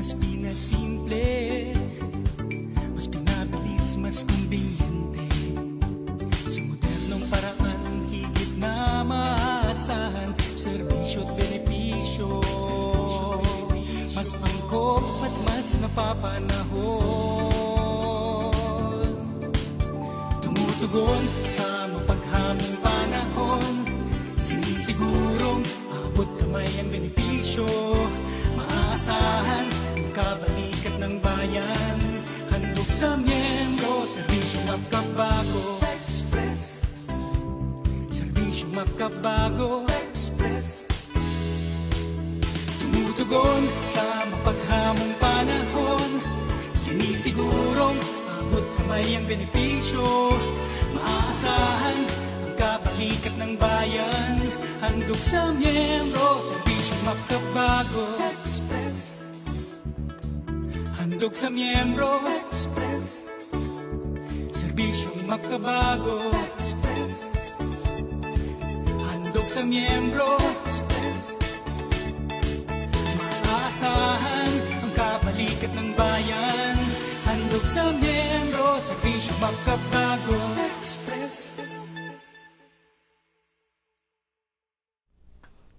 mas pinasimple, mas pinabilis, mas kumbinyente. Sa modernong paraan, higit na maasahan, serbisyo at benepisyo, mas angkop at mas napapanahon. Tumutugon sa mapaghamong panahon, sinisigurong abot kamay ang benepisyo, maasahan ang kabalikat ng bayan. Handog sa miyembro, serbisyong makabago Express. Serbisyong makabago Express. Tumutugon sa mapaghamong panahon, sinisigurong abot kamay ang benepisyo, maasahan ang kabalikat ng bayan. Handog sa miyembro, serbisyong makabago Express. Handog sa miyembro Express. Serbisyong makabago Express. Handog sa miyembro Express. Maasahan ang kabalikat ng bayan. Handog sa miyembro, serbisyong makabago Express.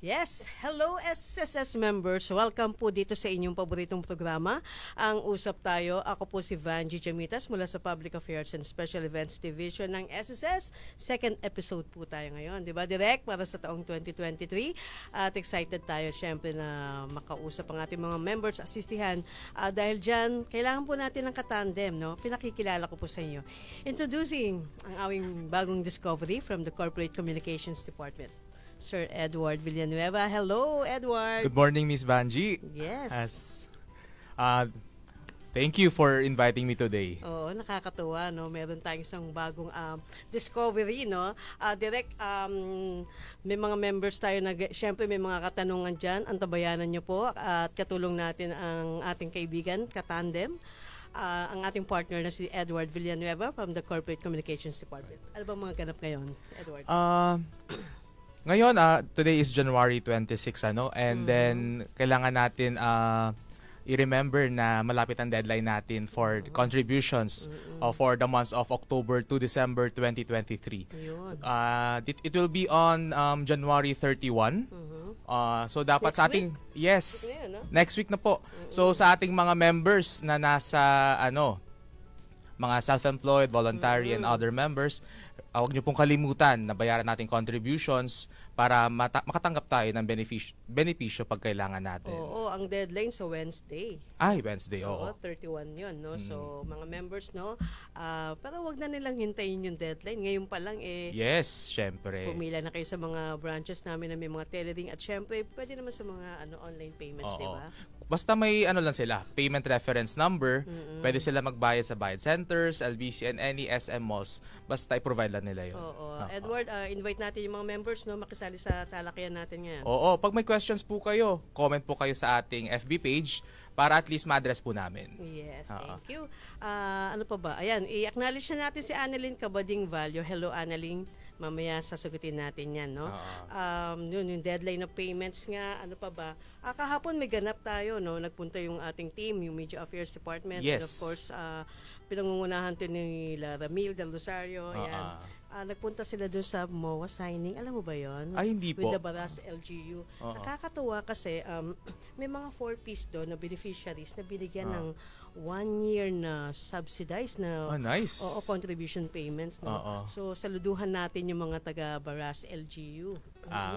Yes, hello SSS members. Welcome po dito sa inyong paboritong programa, ang Usap Tayo. Ako po si Vangie Jamitas mula sa Public Affairs and Special Events Division ng SSS. Second episode po tayo ngayon, di ba? Direct para sa taong 2023. At excited tayo syempre na makausap ang ating mga members, asistihan. Dahil dyan, kailangan po natin ng katandem, no? Pinakikilala ko po sa inyo. Introducing ang aming bagong discovery from the Corporate Communications Department, Sir Edward Villanueva. Hello, Edward. Good morning, Miss Vangie. Yes. Thank you for inviting me today. Oo, nakakatuwa, no? Meron tayong isang bagong discovery, no? Direct, may mga members tayo na, syempre may mga katanungan dyan. Antabayanan nyo po at katulong natin ang ating kaibigan, katandem. Ang ating partner na si Edward Villanueva from the Corporate Communications Department. Ano ba mga ganap ngayon, Edward? Ngayon, today is January 26, and then kailangan natin i-remember na malapit ang deadline natin for contributions for the months of October to December 2023. It will be on January 31. So dapat next sa ating week? Yes, next week na po. So sa ating mga members na nasa mga self-employed, voluntary and other members, huwag niyo pong kalimutan na bayaran natin contributions para makatanggap tayo ng benepisyo pag kailangan natin. Oo, ang deadline sa Wednesday. Wednesday, oo. 31 yun, no? So, mga members, no? Pero wag na nilang hintayin yung deadline. Ngayon pa lang, yes, syempre. Pumila na kayo sa mga branches namin na may mga tailoring at syempre, pwede naman sa mga online payments, di ba? Basta may lang sila, payment reference number, pwede sila magbayad sa bayad centers, LBC, and any SM malls. Basta i-provide lang nila yun. Oo. Edward, invite natin yung mga members, no? Makisali sa talakayan natin ngayon. Oo. Pag may questions po kayo, comment po kayo sa ating FB page para at least ma-address po namin. Yes, thank you. Ano pa ba? Ayan, i-acknowledge na natin si Annalyn Cabading Valio. Hello, Annalyn. Mamaya sasagutin natin yan, no? Yung deadline of payments nga, ano pa ba? Kahapon may ganap tayo, no? Nagpunta yung ating team, yung Media Affairs Department. Yes. And of course, pinangungunahan din nila Ramil Del Rosario. Ayan. Nagpunta sila doon sa MOA signing. Alam mo ba yon? Ay, hindi po. With the Baras LGU. Nakakatuwa kasi may mga 4-piece doon na beneficiaries na binigyan ng 1 year na subsidized na nice. Contribution payments. No? So, saluduhan natin yung mga taga-Baras LGU.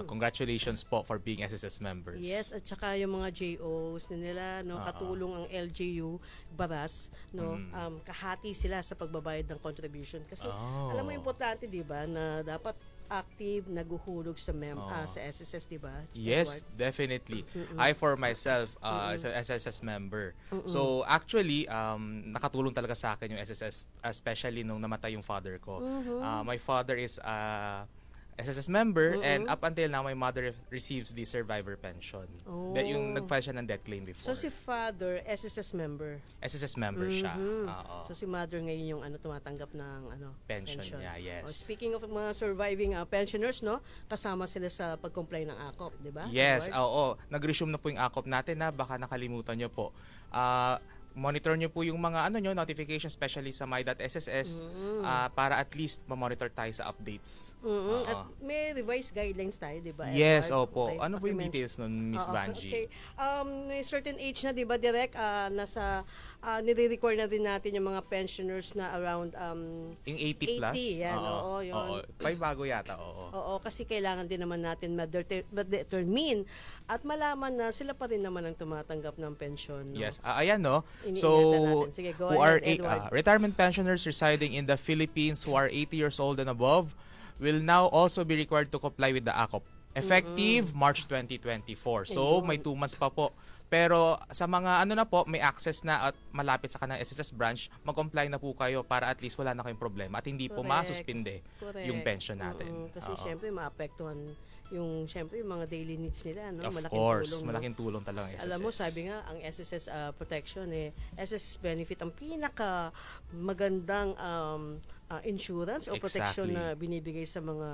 Congratulations po for being SSS members. Yes, at saka yung mga JOs nila, no, katulong ang LGU, Baras, no, kahati sila sa pagbabayad ng contribution. Kasi, alam mo, importante, di ba, na dapat active, naguhulog sa sa SSS, di ba? Yes, Edward? Definitely. I for myself is an SSS member. So actually, nakatulong talaga sa akin yung SSS, especially nung namatay yung father ko. My father is SSS member, and up until now, my mother receives the survivor pension. Yung nag-file siya ng death claim before. So si father, SSS member. SSS member siya. Oo. So si mother ngayon yung tumatanggap ng Pension niya, yes. Speaking of mga surviving pensioners, no, kasama sila sa pag-comply ng AKOP, di ba? Yes, oo. Nag-resume na po yung AKOP natin na baka nakalimutan nyo po. Monitor nyo po yung mga notification, especially sa my.sss, para at least ma-monitor tayo sa updates. At may revised guidelines tayo, di ba? Yes, opo. Ano po yung details nun, Miss Vanji? Okay. May certain age na, di ba, direct, nire-record na din natin yung mga pensioners na around yung 80 plus? 80, yan. Oo, yun. Oo. Pay bago yata, oo. Oo, kasi kailangan din naman natin ma-determine at malaman na sila pa rin naman ang tumatanggap ng pension. No? Yes. Ayan, no? So, sige, who are retirement pensioners residing in the Philippines who are 80 years old and above will now also be required to comply with the AKOP. Effective March 2024. So, may 2 months pa po. Pero sa mga may access na at malapit sa kanang SSS branch, mag-comply na po kayo para at least wala na kayong problema at hindi po masuspinde yung pension natin. Kasi syempre maapektuhan yung mga daily needs nila, no? Of malaking course, tulong, malaking tulong talaga ang SSS. Alam mo, sabi nga ang SSS protection SSS benefit ang pinaka magandang insurance o protection na binibigay sa mga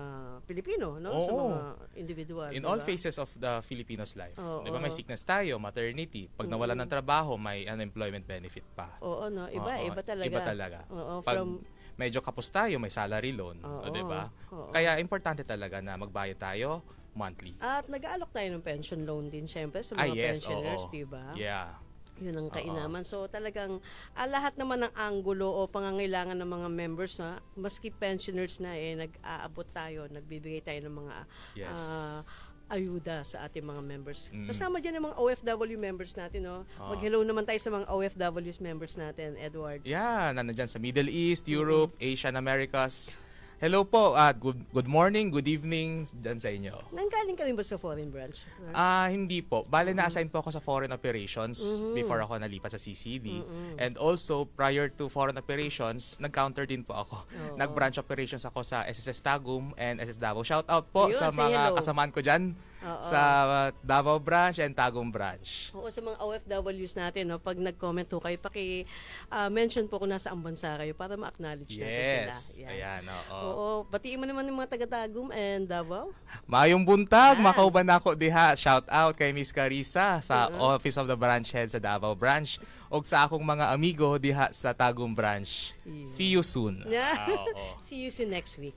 Pilipino, no? Sa mga individual. In all phases of the Filipino's life. Diba may sickness tayo, maternity, pag nawalan ng trabaho, may unemployment benefit pa. Oo, no? Iba talaga. Iba talaga. Pag medyo kapos tayo, may salary loan. Diba? Kaya importante talaga na magbayad tayo monthly. At nag-aalok tayo ng pension loan din, syempre, sa mga pensioners, diba? Yeah. Yun ang kainaman. So talagang lahat naman ng anggulo o pangangailangan ng mga members na maski pensioners na nag-aabot tayo, nagbibigay tayo ng mga ayuda sa ating mga members. Kasama dyan ang mga OFW members natin, no? Mag-hello naman tayo sa mga OFWs members natin, Edward. Yeah, nandiyan sa Middle East, Europe, Asian, Americas. Hello po at good morning, good evening dyan sa inyo. Nanggaling ka rin ba sa foreign branch? Hindi po. Bale, na-assign po ako sa foreign operations before ako nalipat sa CCD. And also, prior to foreign operations, nag-counter din po ako. Nag-branch operations ako sa SSS Tagum and SS Davao. Shout out po sa mga kasamaan ko dyan. Sa Davao branch and Tagum branch. Oo, sa mga OFWs natin, no, pag nag-comment po kayo, paki-mention po kung nasa ang bansa kayo para ma-acknowledge natin sila. Ayan, Oo, batiin mo naman yung mga taga-Tagum and Davao. Mayong buntag, makauban ako diha. Shout out kay Miss Carissa sa Office of the Branch Head sa Davao branch o sa akong mga amigo diha sa Tagum branch. See you soon. See you soon next week.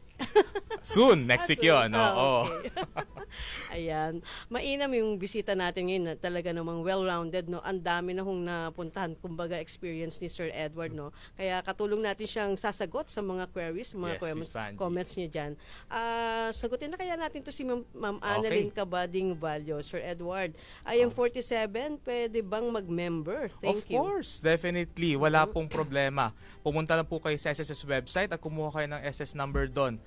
Soon, next week yun. Okay. Ayan. Mainam yung bisita natin ngayon na talaga namang well-rounded, no? Ang dami na hong napuntahan, kumbaga experience ni Sir Edward, no? Kaya katulong natin siyang sasagot sa mga queries, mga comments niya dyan. Sagutin na kaya natin to si Ma'am Annalyn Cabading Valio. Sir Edward, I am 47, pwede bang mag-member? Thank you. Of course, definitely. Wala pong problema. Pumunta lang po kayo sa SSS website at kumuha kayo ng SS number doon.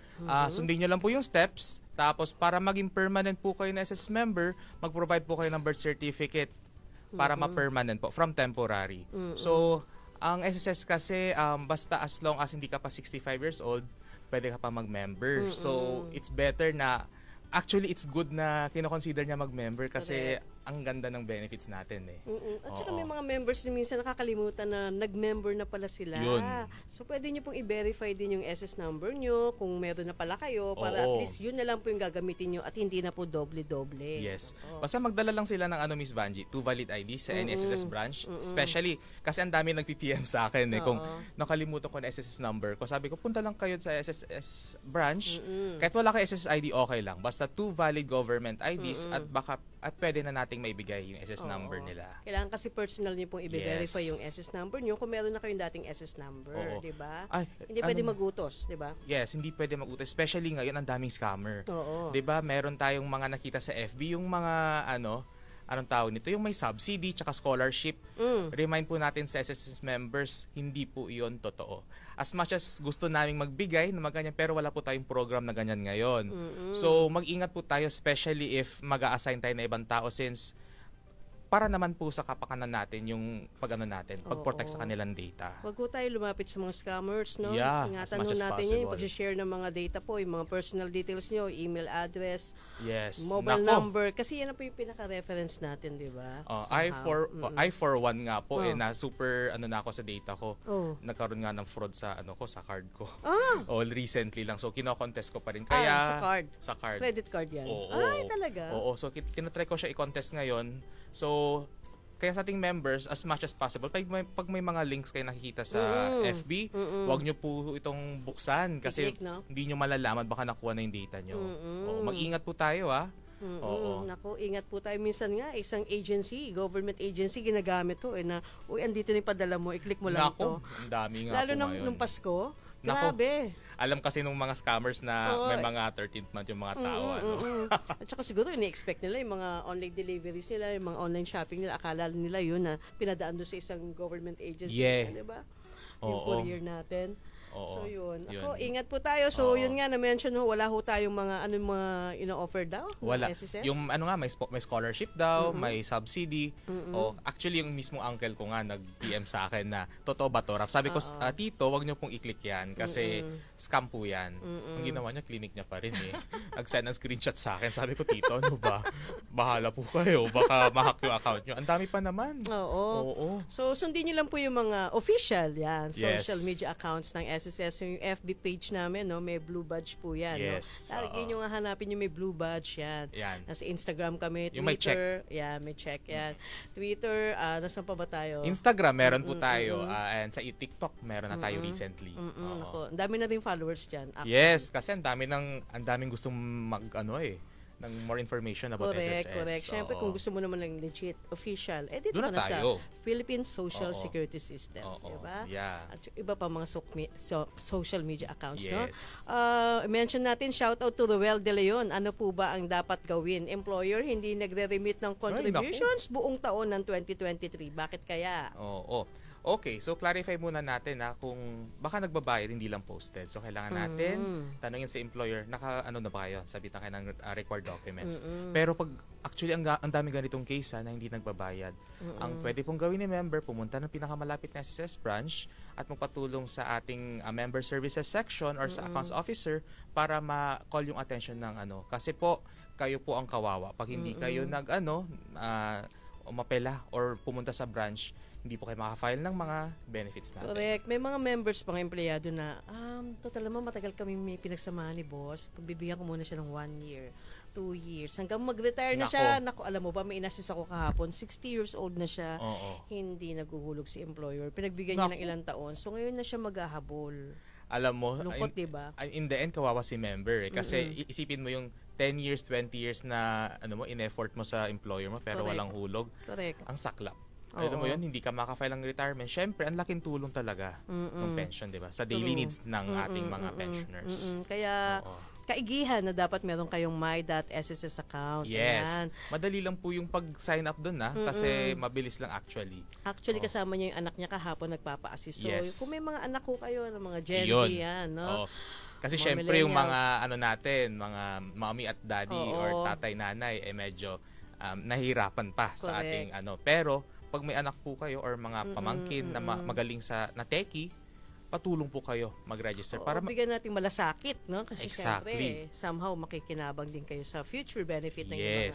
Sundin nyo lang po yung steps. Tapos para maging permanent po kayo na SSS member, mag-provide po kayo ng birth certificate para ma-permanent po from temporary. So, ang SSS kasi, basta as long as hindi ka pa 65 years old, pwede ka pa mag-member. So, it's better na, actually, it's good na kinoconsider niya mag-member kasi ang ganda ng benefits natin At saka may mga members na minsan nakakalimutan na nag-member na pala sila. Yun. So pwede nyo pong i-verify din yung SS number nyo kung meron na pala kayo para at least yun na lang po yung gagamitin nyo at hindi na po doble-doble. Yes. Basta magdala lang sila ng Miss Vanji, 2 valid IDs sa NSSS branch. Especially kasi ang dami nag-PM sa akin kung nakalimutan ko na SSS number ko. Sabi ko, punta lang kayo sa SSS branch. Kahit wala kayo SSS ID, okay lang. Basta 2 valid government IDs at pwede na nating maibigay yung SS number nila. Kailangan kasi personal niyo pong i-verify yung SS number niyo kung meron na kayong dating SS number, di ba? Hindi pwede magutos, di ba? Yes, hindi pwede magutos. Especially ngayon, ang daming scammer. Di ba? Meron tayong mga nakita sa FB, yung mga anong tawag nito? Yung may subsidy tsaka scholarship. Remind po natin sa SSS members, hindi po iyon totoo. As much as gusto naming magbigay na maganyan, pero wala po tayong program na ganyan ngayon. So, mag-ingat po tayo, especially if mag-a-assign tayo na ibang tao since para naman po sa kapakanan natin yung pag-protect Oo. sa kanilang data. Wag po tayo lumapit sa mga scammers, no? Yeah, Ingatan as much ho as natin possible. yung pag-share ng mga data po, yung mga personal details nyo, email address, Yes. mobile Nako. number, kasi yan na po yung pinaka-reference natin, di ba? I for one nga po na super na ako sa data ko. Oh. Nagkaroon nga ng fraud sa sa card ko. Ah! All recently lang. So kino-contest ko pa rin. Sa card. Sa card. Credit card yan. Oo. Ay, talaga? Oo. So tinatry ko siya i-contest ngayon. So kaya sa ating members, as much as possible, pag may mga links kayo nakikita sa FB, wag nyo po itong buksan kasi I-click, no? hindi nyo malalaman baka nakuha na yung data nyo. Oo, mag-ingat po tayo Oo. Naku, ingat po tayo. Minsan nga, isang agency, government agency, ginagamit to. Na, andito na yung padala mo, i-click mo lang to. Ang dami nga Lalo po ngayon. nung Pasko, Nako. grabe. Alam kasi nung mga scammers na may mga 13th month yung mga tao. At saka siguro, ini-expect nila yung mga online deliveries nila, yung mga online shopping nila. Akala nila yun na pinadaan doon sa isang government agency. Yeah. Diba? Yung courier natin. Oo. So yun. Yun. Ako, ingat po tayo. So yun nga na-mention ho, wala ho tayong mga ino-offer daw? Wala. ng SSS? Yung may scholarship daw, may subsidy. Actually yung mismong uncle ko nga nag-PM sa akin na totoo ba to? Rap? Sabi ko, tito, wag niyo pong i-click yan kasi scam po yan. Ang ginawa niya, clinic niya pa rin eh. Nag-send ng screenshot sa akin. Sabi ko, tito, ano ba? Bahala po kayo. Baka ma-hack yung account niyo. Ang dami pa naman. Oo. So, sundin niyo lang po yung mga official social Yes. media accounts ng SSS. Yung FB page namin, no, may blue badge po yan. Yes. No? Lagi nyo nga hanapin yung may blue badge yan. Yan. Nasa Instagram kami, Yung may Twitter. Yan, may check yan. Twitter, nasan pa ba tayo? Instagram, meron po tayo. And sa TikTok, meron na tayo recently. Ako, ang dami na rin followers dyan. Actually. Yes, kasi ang daming gustong ng more information about SSS. Correct. Siyempre, Oo. kung gusto mo naman ng legit, official, dito Doon ka na na sa tayo. Philippine Social Oo. Security System. Oo. Diba? Yeah. At yung iba pa mga social media accounts. Yes. No? Mention natin, shout out to Ruel De Leon. Ano po ba ang dapat gawin? Employer hindi nagre-remit ng contributions buong taon ng 2023. Bakit kaya? Oo. Okay, so clarify muna natin kung baka nagbabayad, hindi lang posted. So kailangan natin tanungin sa employer, na ba kayo? Sabitan kayo ng required documents. Pero pag actually ang daming ganitong case na hindi nagbabayad. Ang pwede pong gawin ni member, pumunta ng pinakamalapit na SSS branch at magpatulong sa ating member services section or sa accounts officer para ma-call yung attention ng kasi po kayo po ang kawawa pag hindi kayo umapela or pumunta sa branch, hindi po kayo makafile ng mga benefits natin. Correct. May mga members pang empleyado na, total naman matagal kami may pinagsamahan ni boss. Pagbibigyan ko muna siya ng 1 year, 2 years. Hanggang mag-retire na siya. Naku, alam mo ba, may inassist ako kahapon. 60 years old na siya. Hindi naguhulog si employer. Pinagbigyan niya ng ilang taon. So ngayon na siya maghahabol. Alam mo, lungkot, diba? In the end, kawawa si member kasi isipin mo yung 10 years, 20 years na in-effort mo sa employer mo pero walang hulog. Correct. Ang saklap. Alam mo yun, hindi ka makafile ng retirement. Siyempre, ang laking tulong talaga ng pension, di ba? Sa daily needs ng ating mga pensioners. Kaya, kaigihan na dapat meron kayong my.sss account. Yes. Ayan. Madali lang po yung pag-sign up doon kasi mabilis lang actually. Actually, kasama niya yung anak niya kahapon nagpapa-assist. So, Yes. kung may mga anak ko kayo, mga Gen Z yan, no? Kasi Mga syempre yung millennials. mga natin, mga mommy at daddy or tatay nanay medyo nahihirapan pa sa ating pero pag may anak po kayo or mga pamangkin na magaling na techie, patulong po kayo mag-register para bigyan nating malasakit, no? Kasi Exactly. syempre, somehow makikinabang din kayo sa future benefit ng mga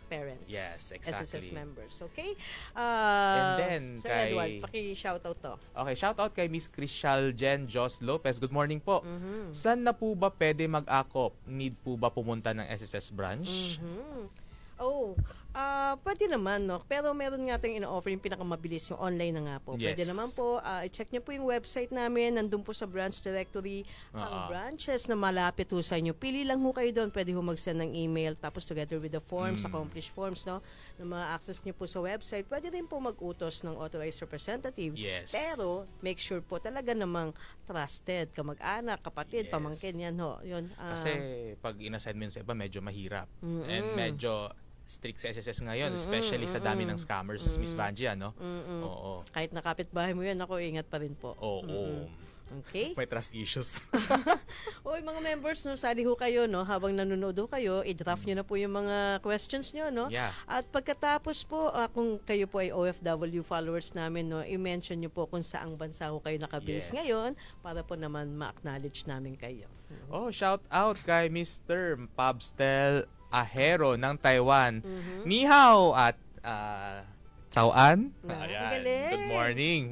parents. Yes, exactly. SSS members. Okay? And then, Sir Edward, paki-shoutout to. Okay, shoutout kay Miss Crystal Jen Jos Lopez. Good morning po. Saan na po ba pwede mag-akop? Need po ba pumunta ng SSS branch? Pwede naman, no? Pero meron nga tayong ino-offer yung pinakamabilis, yung online na nga po. Pwede naman po, i-check nyo po yung website namin, nandun po sa branch directory, ang branches na malapit ho sa inyo. Pili lang ho kayo doon, pwede ho mag-send ng email, tapos together with the forms, accomplished forms, no? Na ma-access nyo po sa website. Pwede rin po mag-utos ng authorized representative. Yes. Pero, make sure po talaga namang trusted, kamag-anak, kapatid, pamangkin, yan ho. Yun, kasi pag in-assign mo yun sa iba, medyo mahirap. And medyo strict sa SSS ngayon, especially sa dami ng scammers, Miss Vanjie, Oo. Kahit nakapit bahay mo yan, ako ingat pa rin po. Oo. Okay? May trust issues. Oy, mga members, no, sali ho kayo, no, habang nanonood ho kayo, i-draft nyo na po yung mga questions nyo, no? Yeah. At pagkatapos po, kung kayo po ay OFW followers namin, no, i-mention nyo po kung saang bansa ho kayo nakabase Yes. ngayon para po naman ma-acknowledge namin kayo. Oh, shout out kay Mr. Pabstel Ahero ng Taiwan. Ni hao at Tsao-an. Ang galing. Good morning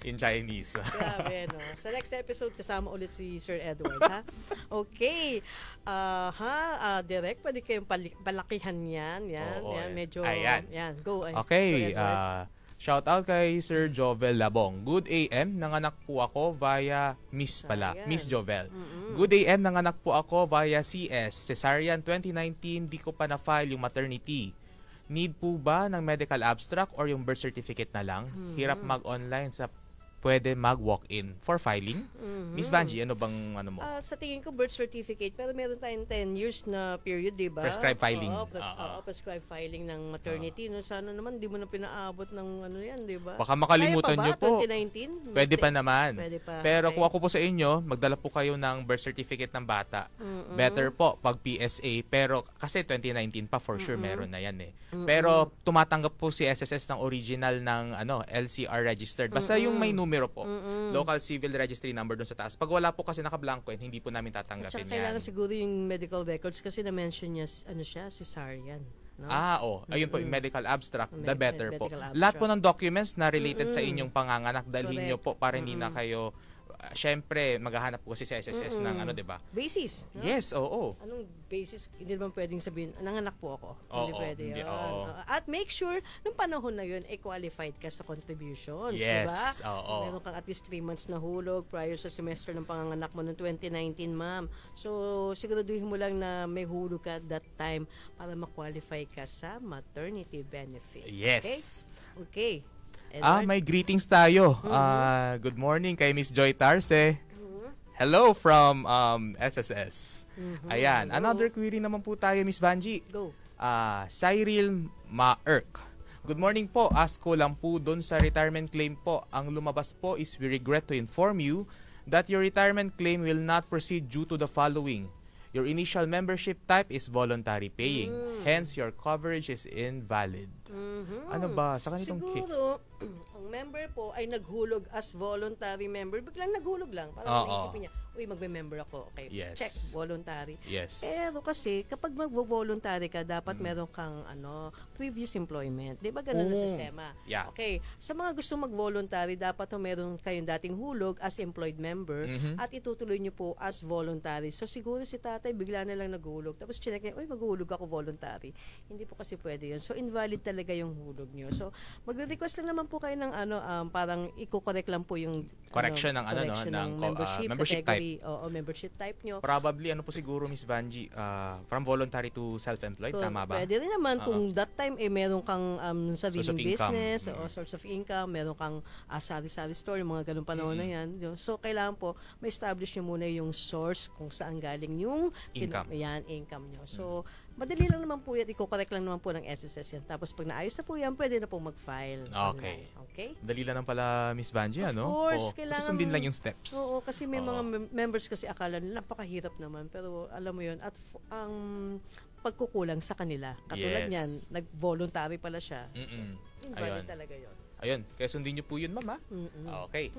in Chinese. Grabe, no? Sa next episode, kasama ulit si Sir Edward, ha? Okay. Direct, pwede kayong palakihan yan. Yan, Oo, yan. Medyo, ayan. yan. Go. Okay, Sir Edward. shout out kay Sir Jovel Labong. Good AM, nanganak po ako via Miss pala, Ayan. Miss Jovel. Good AM, nanganak po ako via CS. Cesarean 2019, di ko pa na-file yung maternity. Need po ba ng medical abstract or yung birth certificate na lang? Hirap mag-online sa pwede mag-walk-in for filing. Miss Vanji, ano bang ano mo? Sa tingin ko, birth certificate, pero meron tayong 10 years na period, di ba? Prescribed filing. Oo, prescribed filing ng maternity. No? Sana naman, di mo na pinaabot ng ano yan, di ba? Baka makalimutan Kaya nyo pa ba? po. 2019? Pwede pa naman. Pwede pa. Pero Okay. kung ako po sa inyo, magdala po kayo ng birth certificate ng bata. Better po pag PSA. Pero kasi 2019 pa for sure meron na yan eh. Pero tumatanggap po si SSS ng original ng LCR registered. Basta yung may numero po. Local Civil Registry number doon sa taas. Pag wala po kasi nakablanko, hindi po namin At tatanggapin saka yan. kailangan siguro yung medical records kasi na-mention niya, cesarean. No? Ayun po, yung medical abstract, the better po. medical abstract. Lahat po ng documents na related sa inyong panganganak, dalhin nyo Correct. po para hindi na kayo, syempre, maghahanap po kasi sa SSS ng diba? Basis. No? Yes, oo. Anong basis? Hindi naman pwedeng sabihin, nanganak po ako. Hindi Oo, pwede hindi, yun. oo. At make sure, nung panahon na yun, qualified ka sa contributions. Yes, diba? oo. Meron kang at least 3 months na hulog prior sa semester ng panganganak mo noong 2019, ma'am. So, siguraduhin mo lang na may hulog ka at that time para ma-qualify ka sa maternity benefit. Yes. Okay. Edward? May greetings tayo. Good morning kay Miss Joy Tarse. Hello from SSS. Ayan, another query naman po tayo, Miss Vanji. Go. Cyril Maerk. Good morning po. Ask ko lang po doon sa retirement claim po. Ang lumabas po is we regret to inform you that your retirement claim will not proceed due to the following. Your initial membership type is voluntary paying. Hence, your coverage is invalid. Ano ba? Sa kanitong Siguro, ang member po ay naghulog as voluntary member. Biglang naghulog lang. Parang naisipin niya, uy, magme-member ako. Okay, Yes. check, voluntary. Yes. Pero kasi, kapag mag-voluntary ka, dapat meron kang previous employment. Di ba ganun ang sistema? Yeah. Okay, sa mga gusto mag-voluntary, dapat meron kayong dating hulog as employed member at itutuloy niyo po as voluntary. So siguro si tatay bigla na lang naghulog. Tapos chinek niya, uy, maghulog ako voluntary. Hindi po kasi pwede yun. So invalid talaga yung hulog niyo. So magre-request lang naman po kayo ng parang i-correct lang po yung Correction ng correction ng membership category. Oo, membership type nyo. Probably, po siguro, Miss Vanji, from voluntary to self-employed, tama ba? Pwede rin naman kung that time meron kang Source sariling of income. business o source of income, meron kang sari-sari store, mga ganun panahon na yan. So, kailangan po, ma-establish nyo muna yung source kung saan galing yung Income. income nyo. So, madali lang naman po yan, i-correct lang naman po ng SSS yan. Tapos, pag naayos na po yan, pwede na po mag-file. Okay. Online. Okay? Dali lang pala, Miss Vanji, Of ano? course, Kasi kailangan sundin lang yung steps. Oo, kasi may mga members kasi akala nila napakahirap naman, pero alam mo 'yun, at ang pagkukulang sa kanila. Katulad Yes. niyan, nag-voluntary pala siya. So, Ayun. invalid talaga 'yon. Ayun, kaya sundin niyo po yun, mama. Mm-mm. Okay.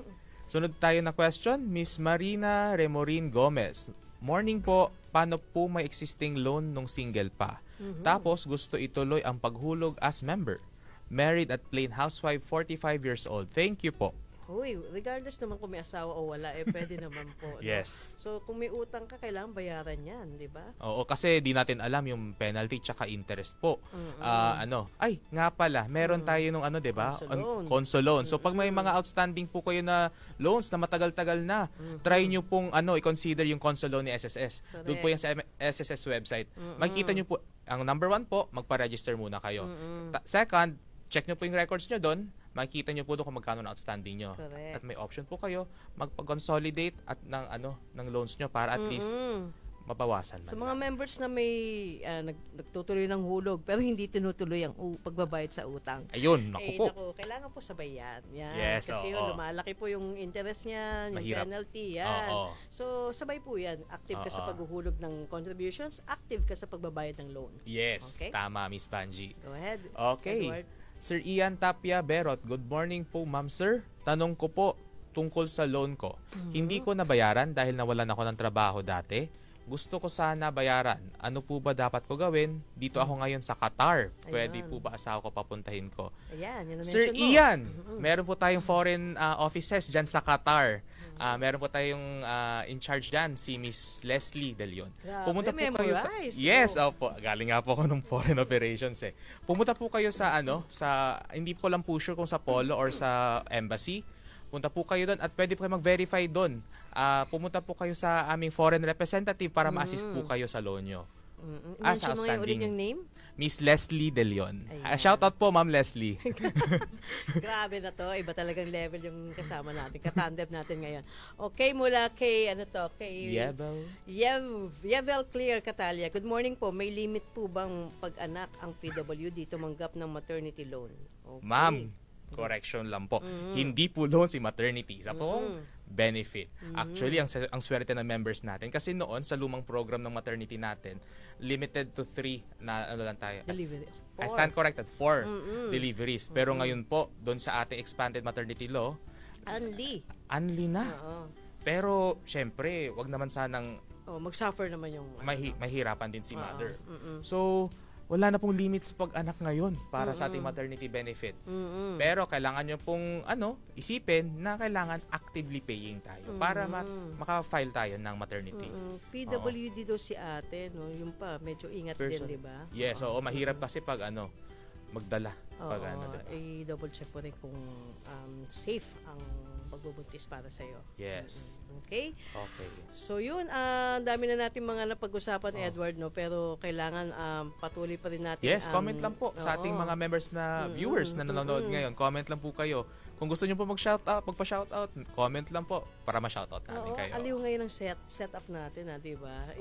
Sunod tayo na question, Miss Marina Remorin Gomez. Morning po, paano po may existing loan nung single pa? Tapos gusto ituloy ang paghulog as member. Married at plain housewife, 45 years old. Thank you po. Uy, regardless naman kung may asawa o wala, pwede naman po. no? Yes. So, kung may utang ka, kailangan bayaran yan, di ba? Oo, kasi di natin alam yung penalty tsaka interest po. Ay, nga pala, meron tayo nung 'di ba? Conso loan. Conso loan. So pag may mga outstanding po kayo na loans na matagal-tagal na, try nyo pong i-consider yung conso loan ni SSS. Doon po yan sa SSS website. Makikita nyo po, ang number 1 po, magpa-register muna kayo. Second, check nyo po yung records nyo doon. Makikita nyo po doon kung magkano na outstanding nyo. Correct. At may option po kayo magpag-consolidate at ng loans nyo para at least mabawasan man Sa mga lang. members na may nagtutuloy ng hulog pero hindi tinutuloy ang pagbabayad sa utang. Ayun, naku po. Naku, kailangan po sabay yan. Yes, kasi oo. lumalaki po yung interest niyan, yung Mahirap. penalty. Yan. Oo. So, sabay po yan. Active ka sa Oo. paghuhulog ng contributions, active ka sa pagbabayad ng loan. Yes, Okay. tama, Miss Vanji. Go ahead. Okay. Edward. Sir Ian Tapia Berot, good morning po, ma'am sir. Tanong ko po tungkol sa loan ko. Hindi ko nabayaran dahil nawalan ako ng trabaho dati. Gusto ko sana bayaran. Ano po ba dapat ko gawin? Dito ako ngayon sa Qatar. Pwede Ayan. po ba asawa ko papuntahin ko? Ayan, yun ang Sir mention mo. Ian, meron po tayong foreign offices dyan sa Qatar. Meron po tayong in charge dyan, si Miss Leslie De Leon. Grabe, Pumunta po kayo sa... memorize. Yes, opo. Galing nga po ako ng foreign operations eh. Pumunta po kayo sa hindi ko lang po sure kung sa Polo or sa embassy. Punta po kayo doon at pwede po kayo mag-verify doon. Pumunta po kayo sa aming foreign representative para ma-assist po kayo sa loan nyo. Mention mo ngayon ulit yung name? Miss Leslie De Leon. Ayan. Shout out po, Ma'am Leslie. Grabe na to. Iba talagang level yung kasama natin. Katandem natin ngayon. Okay, mula kay, kay Yevel Clear Catalia. Good morning po. May limit po bang pag-anak ang PWD tumanggap ng maternity loan? Okay. Ma'am, correction lang po. Hindi po loan si maternity. Sa pong benefit. Actually, ang swerte ng members natin. Kasi noon, sa lumang program ng maternity natin, limited to 3 na lang tayo. Delivery. I stand corrected, 4 deliveries. Pero ngayon po, doon sa ating expanded maternity law, unli na. Oo. Pero, syempre, wag naman sanang Mag-suffer naman yung... mahirapan din si Oo. mother. So, wala na pong limit sa pag-anak ngayon para sa ating maternity benefit. Pero kailangan nyo pong isipin na kailangan actively paying tayo para maka-file tayo ng maternity. PWD daw si ate, no? Yung pa, medyo ingat din, di ba? Yes, oo, mahirap kasi pag magdala. Pag diba? I-double check po rin kung safe ang pagbubuntis para sa'yo. Yes. Okay? Okay. So yun, dami na natin mga napag-usapan, Edward, no? Pero kailangan patuloy pa rin natin. Yes, comment lang po sa ating mga members na viewers na nanonood ngayon. Comment lang po kayo. Kung gusto niyo po mag-shoutout, magpa-shoutout, comment lang po para ma-shoutout namin kayo. Aliw ngayon ang setup natin, di ba?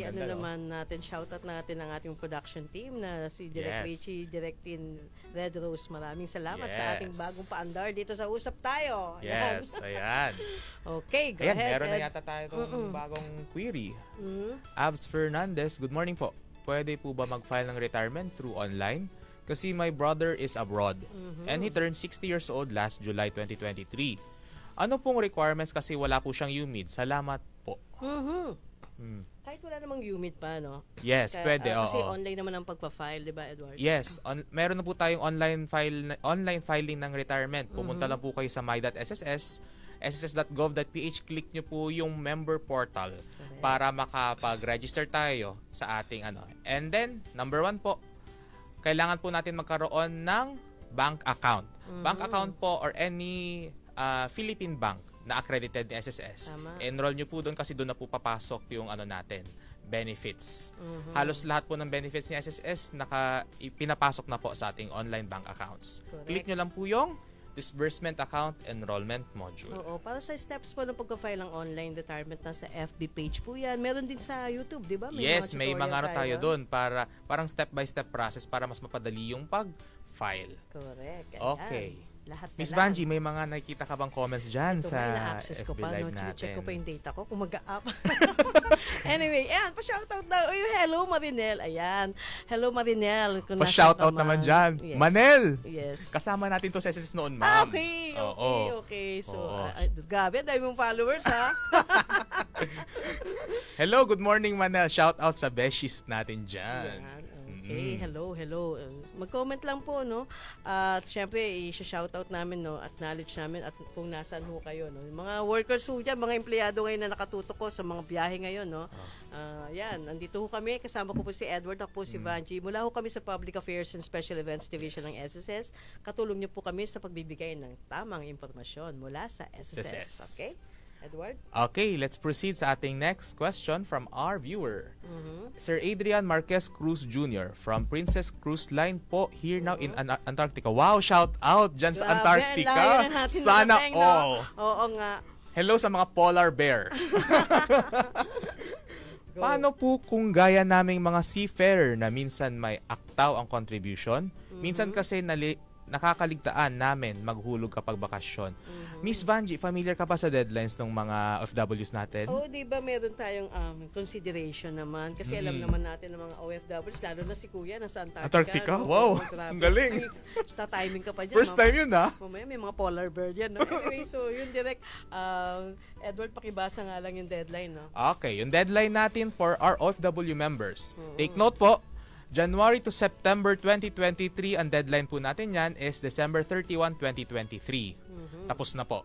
ganda, naman natin, shoutout natin ang ating production team na si Direk Richie, Direk Tin Red Rose. Maraming salamat sa ating bagong paandar dito sa Usap Tayo. Yes, ayan. Okay, go Ayan, ahead. meron na yata tayo itong bagong query. Abs Fernandez, good morning po. Pwede po ba mag-file ng retirement through online? Kasi my brother is abroad and he turned 60 years old last July 2023. Ano pong requirements kasi wala po siyang UMID? Salamat po. Kahit wala namang UMID pa, no? Yes, pwede. Kasi Oo. online naman ang pagpa-file, di ba, Edward? Yes, meron na po tayong online filing ng retirement. Pumunta lang po kayo sa my.sss, sss.gov.ph, click nyo po yung member portal para makapag-register tayo sa ating And then, number 1 po, kailangan po natin magkaroon ng bank account. Bank account po or any Philippine bank na accredited ni SSS. Tama. Enroll nyo po doon kasi doon na po papasok yung natin, benefits. Halos lahat po ng benefits ni SSS pinapasok na po sa ating online bank accounts. Correct. Click nyo lang po yung disbursement account enrollment module. Oo, para sa steps po ng pagka-file ng online retirement, nasa FB page po yan. Meron din sa YouTube, di ba? Yes, may tutorial mga tayo doon para parang step-by-step process para mas mapadali yung pag-file. Correct. Ayan. Okay. Lahat na Miss lang. Vanji, may mga nakikita ka bang comments dyan Ito, sa may na-access ko FB pa, Live no? natin? Check ko pa yung data ko kung mag-a-up. Anyway, ayan, pa-shoutout daw. Uy, hello Marinel. Ayan. Hello Marinel. Kung nasaan Pa-shoutout ka naman man. dyan. Yes. Manel! Yes. Kasama natin to sa SSS noon, ma'am. Okay. So, Oo. gabi, dahil mong followers, ha? Hello, good morning, Manel. Shoutout sa beshies natin dyan. Ayan. Okay, hello. Mag-comment lang po, no? At syempre, i-shoutout namin, no? Acknowledge namin at kung nasaan ho kayo, no? Yung mga workers ho dyan, mga empleyado ngayon na nakatutok ko sa mga biyahe ngayon, no? Yan, nandito ho kami. Kasama ko po si Edward, ako po si Vanji. Mula ho kami sa Public Affairs and Special Events Division ng SSS. Katulong niyo po kami sa pagbibigay ng tamang impormasyon mula sa SSS. Okay? Edward? Okay, let's proceed sa ating next question from our viewer. Sir Adrian Marquez Cruz Jr. from Princess Cruise Line po, here now in Antarctica. Wow, shout out dyan sa Antarctica. Ang layo na natin Sana narating, no? all. Oo nga. Hello sa mga polar bear. Go. Paano po kung gaya naming mga seafarer na minsan may aktaw ang contribution? Minsan kasi nakakaligtaan namin maghulog kapag bakasyon. Miss Vanji, familiar ka pa sa deadlines ng mga OFWs natin? Oo, di ba meron tayong consideration naman? Kasi alam naman natin ng mga OFWs, lalo na si Kuya, nasa Antarctica? No? Wow, Grabe. ang galing. Ay, tatiming ka pa dyan. First time yun, ha? Mamaya may mga polar bird yan. No? Anyway, so yun direct. Edward, pakibasa nga lang yung deadline. No? Okay, yung deadline natin for our OFW members. Take note po, January to September 2023, ang deadline po natin yan is December 31, 2023. Tapos na po.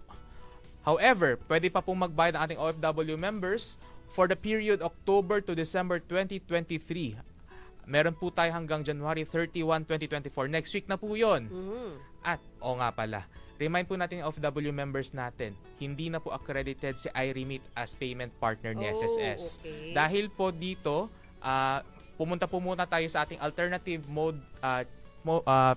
However, pwede pa pong magbayad ang ating OFW members for the period October to December 2023. Meron po tayo hanggang January 31, 2024. Next week na po yun. At, nga pala, remind po natin yung OFW members natin, hindi na po accredited si iRemit as payment partner ni SSS. Okay. Dahil po dito, pumunta po muna tayo sa ating alternative mode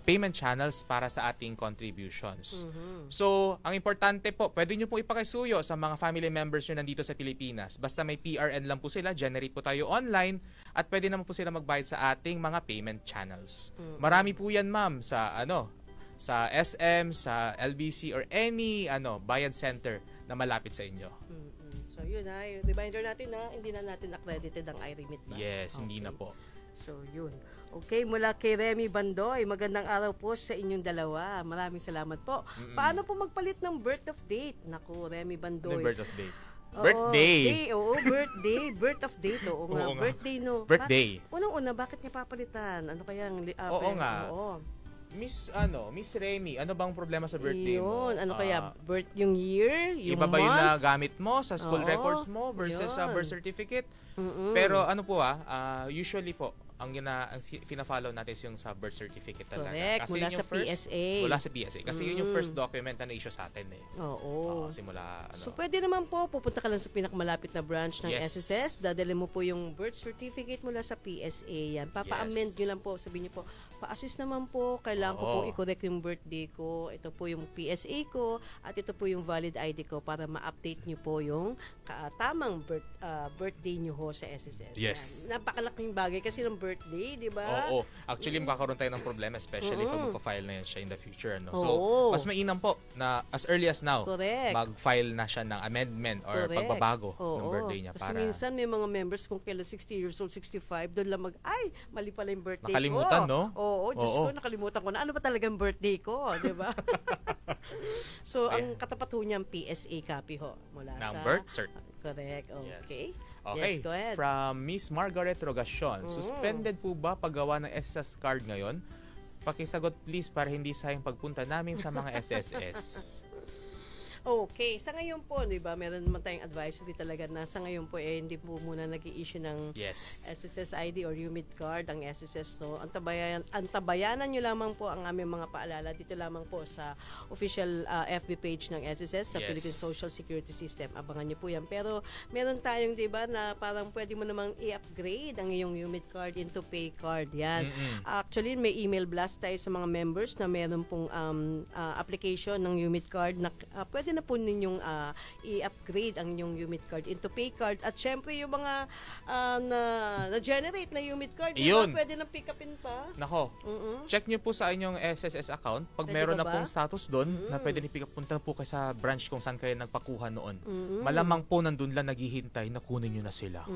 payment channels para sa ating contributions. So, ang importante po, pwede nyo po ipakisuyo sa mga family members nyo nandito sa Pilipinas. Basta may PRN lang po sila, generate po tayo online, at pwede naman po sila magbayad sa ating mga payment channels. Marami po yan, ma'am, sa sa SM, sa LBC, or any bayad center na malapit sa inyo. So yun reminder natin na hindi na natin accredited ang iRemit ba? Yes, hindi na po. So yun. Okay, mula kay Remy Bandoy, magandang araw po sa inyong dalawa. Maraming salamat po. Paano po magpalit ng birth of date? Naku, Remy Bandoy. Birth of date. Birthday. Birthday. Birth of date. Oo nga. Birthday, no. Birthday. Unang-una, bakit niya papalitan? Ano kaya ang... Oo nga. Miss Remy, ano bang problema sa birthday mo? Yun, ano kaya? Yung year? Yung iba ba month? yung nagamit mo sa school records mo versus sa birth certificate? Pero usually po, ang fina-follow natin is yung sa birth certificate talaga. Correct, Kasi mula yun sa yung first, PSA. Mula sa PSA. Kasi yun yung first document na na-issue sa atin eh. Oo. Simula, So, pwede naman po, pupunta ka lang sa pinakamalapit na branch ng Yes. SSS, dadali mo po yung birth certificate mula sa PSA yan. Papa-amend nyo lang po, sabihin nyo po, pa-assist naman po, kailangan ko pong i-correct yung birthday ko, ito po yung PSA ko, at ito po yung valid ID ko para ma-update nyo po yung tamang birthday nyo ho sa SSS. Yes. Yan. Napakalaking bagay kasi ng birthday, di ba? Oo. Actually, makakaroon tayo ng problema, especially pag magpa-file na yan siya in the future. No? So, Oo. mas mainam po na as early as now, Correct. mag-file na siya ng amendment or Correct. pagbabago ng Oo. birthday niya. Kasi minsan may mga members kung kailan 60 years old, 65, doon lang mali pala yung birthday Nakalimutan, ko. no? Oo, Diyos ko, nakalimutan ko na. Ano ba talagang birthday ko, di ba? So, ang katapat ho niyang PSA copy ho. Mula ng sa... birth cert. Correct, okay. Okay, Yes, go ahead. from Miss Margaret Rogacion. Suspended po ba paggawa ng SSS card ngayon? Pakisagot please para hindi sayang pagpunta namin sa mga SSS. Okay, sa ngayon po, di ba, meron naman tayong advisory talaga na sa ngayon po, hindi po muna nag-i-issue ng Yes. SSS ID or UMID card ang SSS. So, antabayanan nyo lamang po ang aming mga paalala dito lamang po sa official FB page ng SSS sa Yes. Philippine Social Security System. Abangan nyo po yan. Pero, meron tayong, di ba, na parang pwede mo namang i-upgrade ang iyong UMID card into pay card. Yan. Actually, may email blast tayo sa mga members na meron pong application ng UMID card na pwede na po ninyong i-upgrade ang inyong UMID card into pay card. At syempre, yung mga na-generate na UMID card, Yun. pwede na pick upin pa. Nako, check nyo po sa inyong SSS account. Pag Pwede meron ba na ba? pong status doon, na pwede ni-pick up, punta po kayo sa branch kung saan kayo nagpakuha noon. Malamang po nandun lang naghihintay na kunin nyo na sila.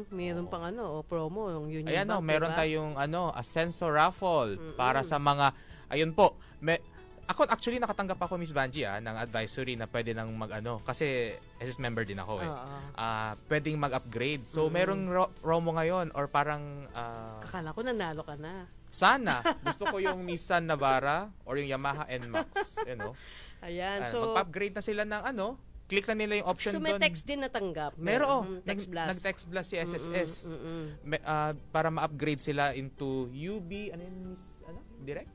Meron pang promo, yung Union Ayan Bank, meron diba? tayong Ascenso raffle para sa mga, ayun po, ako actually nakatanggap ako, Miss Vanji, ng advisory na pwede nang kasi SS member din ako eh. Pwedeng mag-upgrade. So merong promo ngayon or parang Akala ko nanalo ka na. sana gusto ko yung Nissan Navara or yung Yamaha NMAX, Ayan, so magpa-upgrade na sila ng click na nila yung option doon. may text din natanggap. Meron. Text blast. Nag-text blast si SSS. Para ma-upgrade sila into UB, direct?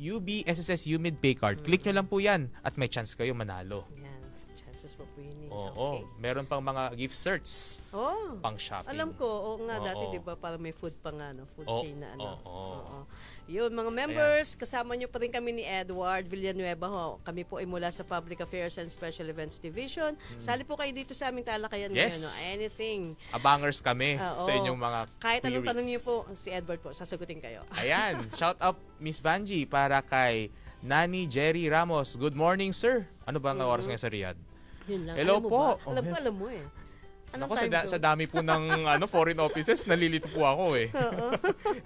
UB SSS UMID Pay Card. Click nyo lang po yan at may chance kayo manalo. Yan, chances po po yun. Oo. Meron pang mga gift certs Oh, pang shopping. alam ko. Oo nga, dati Oo. di ba para may food pa nga, no? Food Oo. chain na ano. Oo. Yun, mga members, kasama nyo pa rin kami ni Edward Villanueva. Ho. Kami po ay mula sa Public Affairs and Special Events Division. Sali po kayo dito sa aming talakayan Yes. ngayon. No? Anything. Abangers kami Oo. sa inyong mga Kahit anong queries. tanong niyo po, si Edward po, sasagutin kayo. Ayan, shout out Miss Vanji para kay Nani Jerry Ramos. Good morning, sir. Ano ba ang oras ngayon sa Riyadh? Yun lang. Hello alam mo po. Ba? Alam ko, alam mo eh. Anong Ako, time sa zone? dami po ng foreign offices, nalilito po ako eh.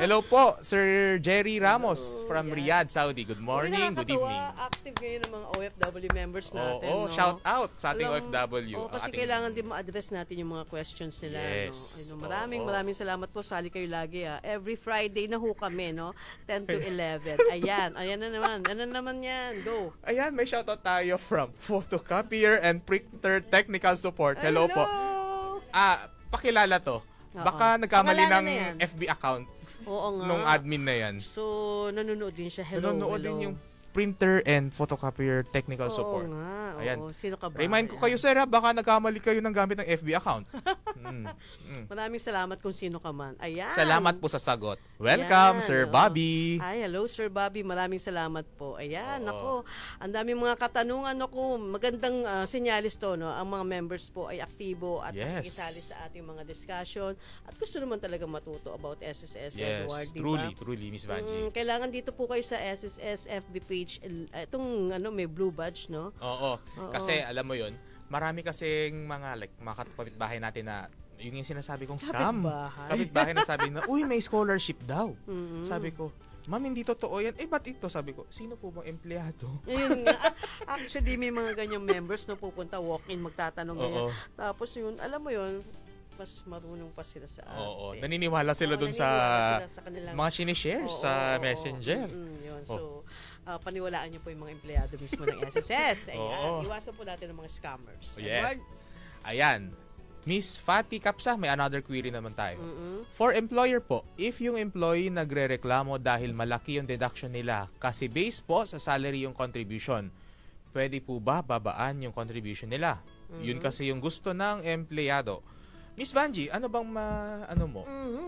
Hello po, Sir Jerry Ramos from Riyadh, Saudi. Good morning, good evening. Active ngayon ng mga OFW members natin. Oo, no? shout out sa ating Alam- OFW. kasi ating- kailangan din ma-address natin yung mga questions nila. Yes. No? Maraming salamat po. Sali kayo lagi. Every Friday na ho kami, no? 10 to 11. Ayan na naman. Ano naman yan? Go. Ayan, may shout out tayo from Photocopier and Printer Technical Support. Hello po. Pakilala to. Baka nagkamali Pangalanan ng na yan. FB account Oo nga. nung admin na yan. So, nanonood din siya. Hello. Nanonood din yung Printer and Photocopier Technical Support. Oo nga. Ayan. Oo. Sino ka ba? Remind ko kayo, sir, baka nagkamali kayo ng gamit ng FB account. Maraming salamat kung sino ka man. Ayan. Salamat po sa sagot. Welcome, Ayan, Sir oo. Bobby. Ay, hello Sir Bobby. Maraming salamat po. Ayan, Oo. ako. Ang daming mga katanungan ako. Magandang senyalis to, no? Ang mga members po ay aktibo at Yes. nakikisali sa ating mga discussion. At gusto naman talaga matuto about SSS, Yes, Edward, di ba? truly, Miss Vanji. Kailangan dito po kayo sa SSS FB page. Itong may blue badge, no? Oo. Kasi alam mo yun, marami kasing mga kapitbahay natin na yung sinasabi kong scam. Kapitbahay? Kapitbahay na sabi na, uy, may scholarship daw. Sabi ko, ma'am, hindi totoo yan. Ba't ito? Sabi ko, sino po bang empleyado? Ayun nga. Actually, may mga ganyang members na pupunta walk-in, magtatanong Oo. ganyan. Tapos yun, alam mo yun, mas marunong pa sila sa atin. Oo. Naniniwala sila dun naniniwala sila sa kanilang mga sinishare sa Oo, Messenger. yun. So, paniwalaan niyo po yung mga empleyado mismo ng SSS. Ayan. Oo. Iwasan po natin ng mga scammers. Yes. Edward? Ayan. Miss Fatty Kapsa, may another query naman tayo. For employer po, if yung employee nagrereklamo dahil malaki yung deduction nila kasi base po sa salary yung contribution, pwede po ba babaan yung contribution nila? Yun kasi yung gusto ng empleyado. Miss Vanji, ano bang ano mo?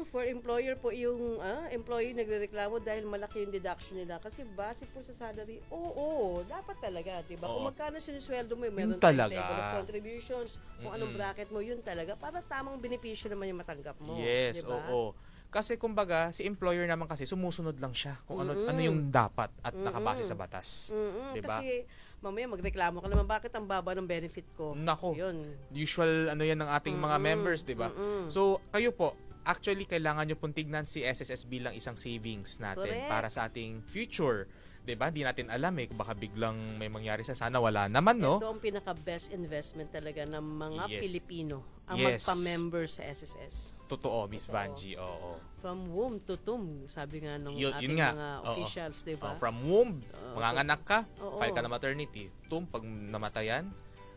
For employer po, yung employee nagrereklamo dahil malaki yung deduction nila. Kasi base po sa salary, oo, dapat talaga, diba? Oo. Kung magkano sinusweldo mo, meron talaga. tayong level of contributions, kung anong bracket mo, yun talaga, para tamang benepisyo naman yung matanggap mo. Yes, diba? oo. Kasi kumbaga, si employer naman kasi sumusunod lang siya kung ano yung dapat at nakabase sa batas. Diba? Kasi mamaya magreklamo ka naman, bakit ang baba ng benefit ko? Nako. Yun. Usual ano yan ng ating mga members, 'di ba? So, kayo po, actually kailangan niyo pong tignan si SSS bilang isang savings natin Correct. para sa ating future. 'Di ba? Hindi natin alam baka biglang may mangyari sana wala naman, no? Ito ang pinaka-best investment talaga ng mga Yes. Pilipino ang Yes. magpa-member sa SSS. Totoo, Miss Totoo. Vanji. Oo. From womb to tomb, sabi nga ng Yun ating nga. mga Oo. officials, di ba? From womb, manganganak ka, Oo. file ka na maternity. Pag namatayan,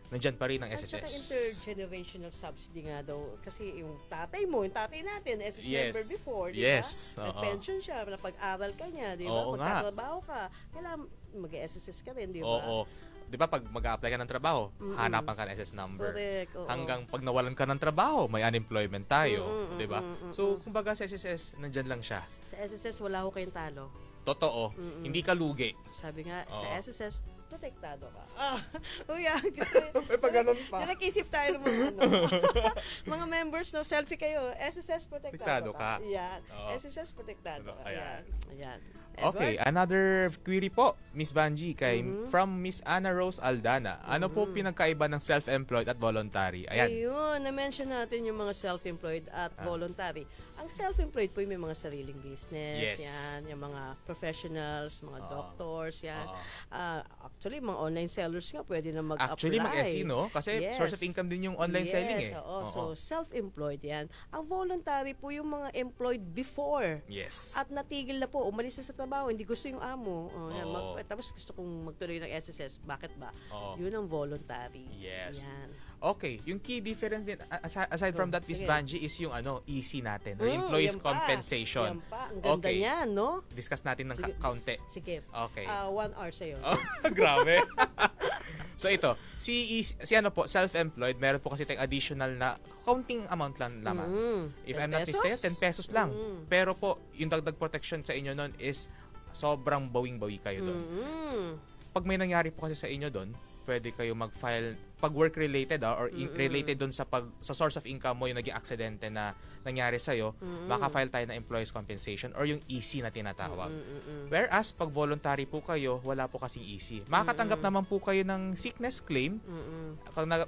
nandyan pa rin ang At saka SSS. intergenerational subsidy nga daw. Kasi yung tatay natin, SS Yes. member before, di ba? Yes. Oo. Nag-pension siya, napag-aral ka niya, di ba? Oo nga. Magtatrabaho ka, kailangan mag-SSS ka rin, di ba? Oo. 'Di ba pag mag-a-apply ka ng trabaho, hanapan ka ng SS number. Correct, oo. Hanggang pag nawalan ka ng trabaho, may unemployment tayo, 'di ba? So, kumbaga sa SSS, nandiyan lang siya. Sa SSS, wala ho kayong talo. Totoo. Hindi ka lugi. Sabi nga, sa Oo. SSS, protektado ka. Kasi, May pag ganun pa. nag-isip tayo ng mga mga members, no, selfie kayo, SSS protektado Protektado ka. Yan. Oo. SSS protektado ka. Ayan. Ayan. Okay, Edward? another query po, Miss Vanji, from Miss Ana Rose Aldana. Ano po pinagkaiba ng self-employed at voluntary? Ayan. Ayun, na-mention natin yung mga self-employed at voluntary. Ang self-employed po yung may mga sariling business, Yes. yan, yung mga professionals, mga doctors, yan. Oo. Actually, mga online sellers nga pwede na mag-apply. Actually, mag-SE, no? Kasi Yes. source of income din yung online selling eh. Oo. Oo. So, self-employed yan. Ang voluntary po yung mga employed before. Yes. At natigil na po, umalis na sa trabaho, hindi gusto yung amo. Yan, Oo. tapos gusto kong magtuloy ng SSS. Bakit ba? Oo. Yun ang voluntary. Yes. Yan. Okay, yung key difference din aside from that, Miss Sige. Vanji, is yung EC natin, or employees yan pa. compensation. Yan pa. Ang ganda Okay. niyan, no? Discuss natin ng Sige, kaunti. Sige. Okay. 1 hour sa'yo. Oh, grabe. So ito, si ano po, self-employed, meron po kasi tayong additional na counting amount lang lamang. If 10 I'm not pesos? mistaken, 10 pesos lang. Pero po, yung dagdag protection sa inyo nun is sobrang bawing-bawi kayo doon. Pag may nangyari po kasi sa inyo doon, pwede kayo mag-file pag work-related or related doon sa source of income mo, yung naging aksidente na nangyari sa'yo, maka-file tayo ng employees compensation or yung EC na tinatawag. Whereas, pag voluntary po kayo, wala po kasing EC. Makakatanggap naman po kayo ng sickness claim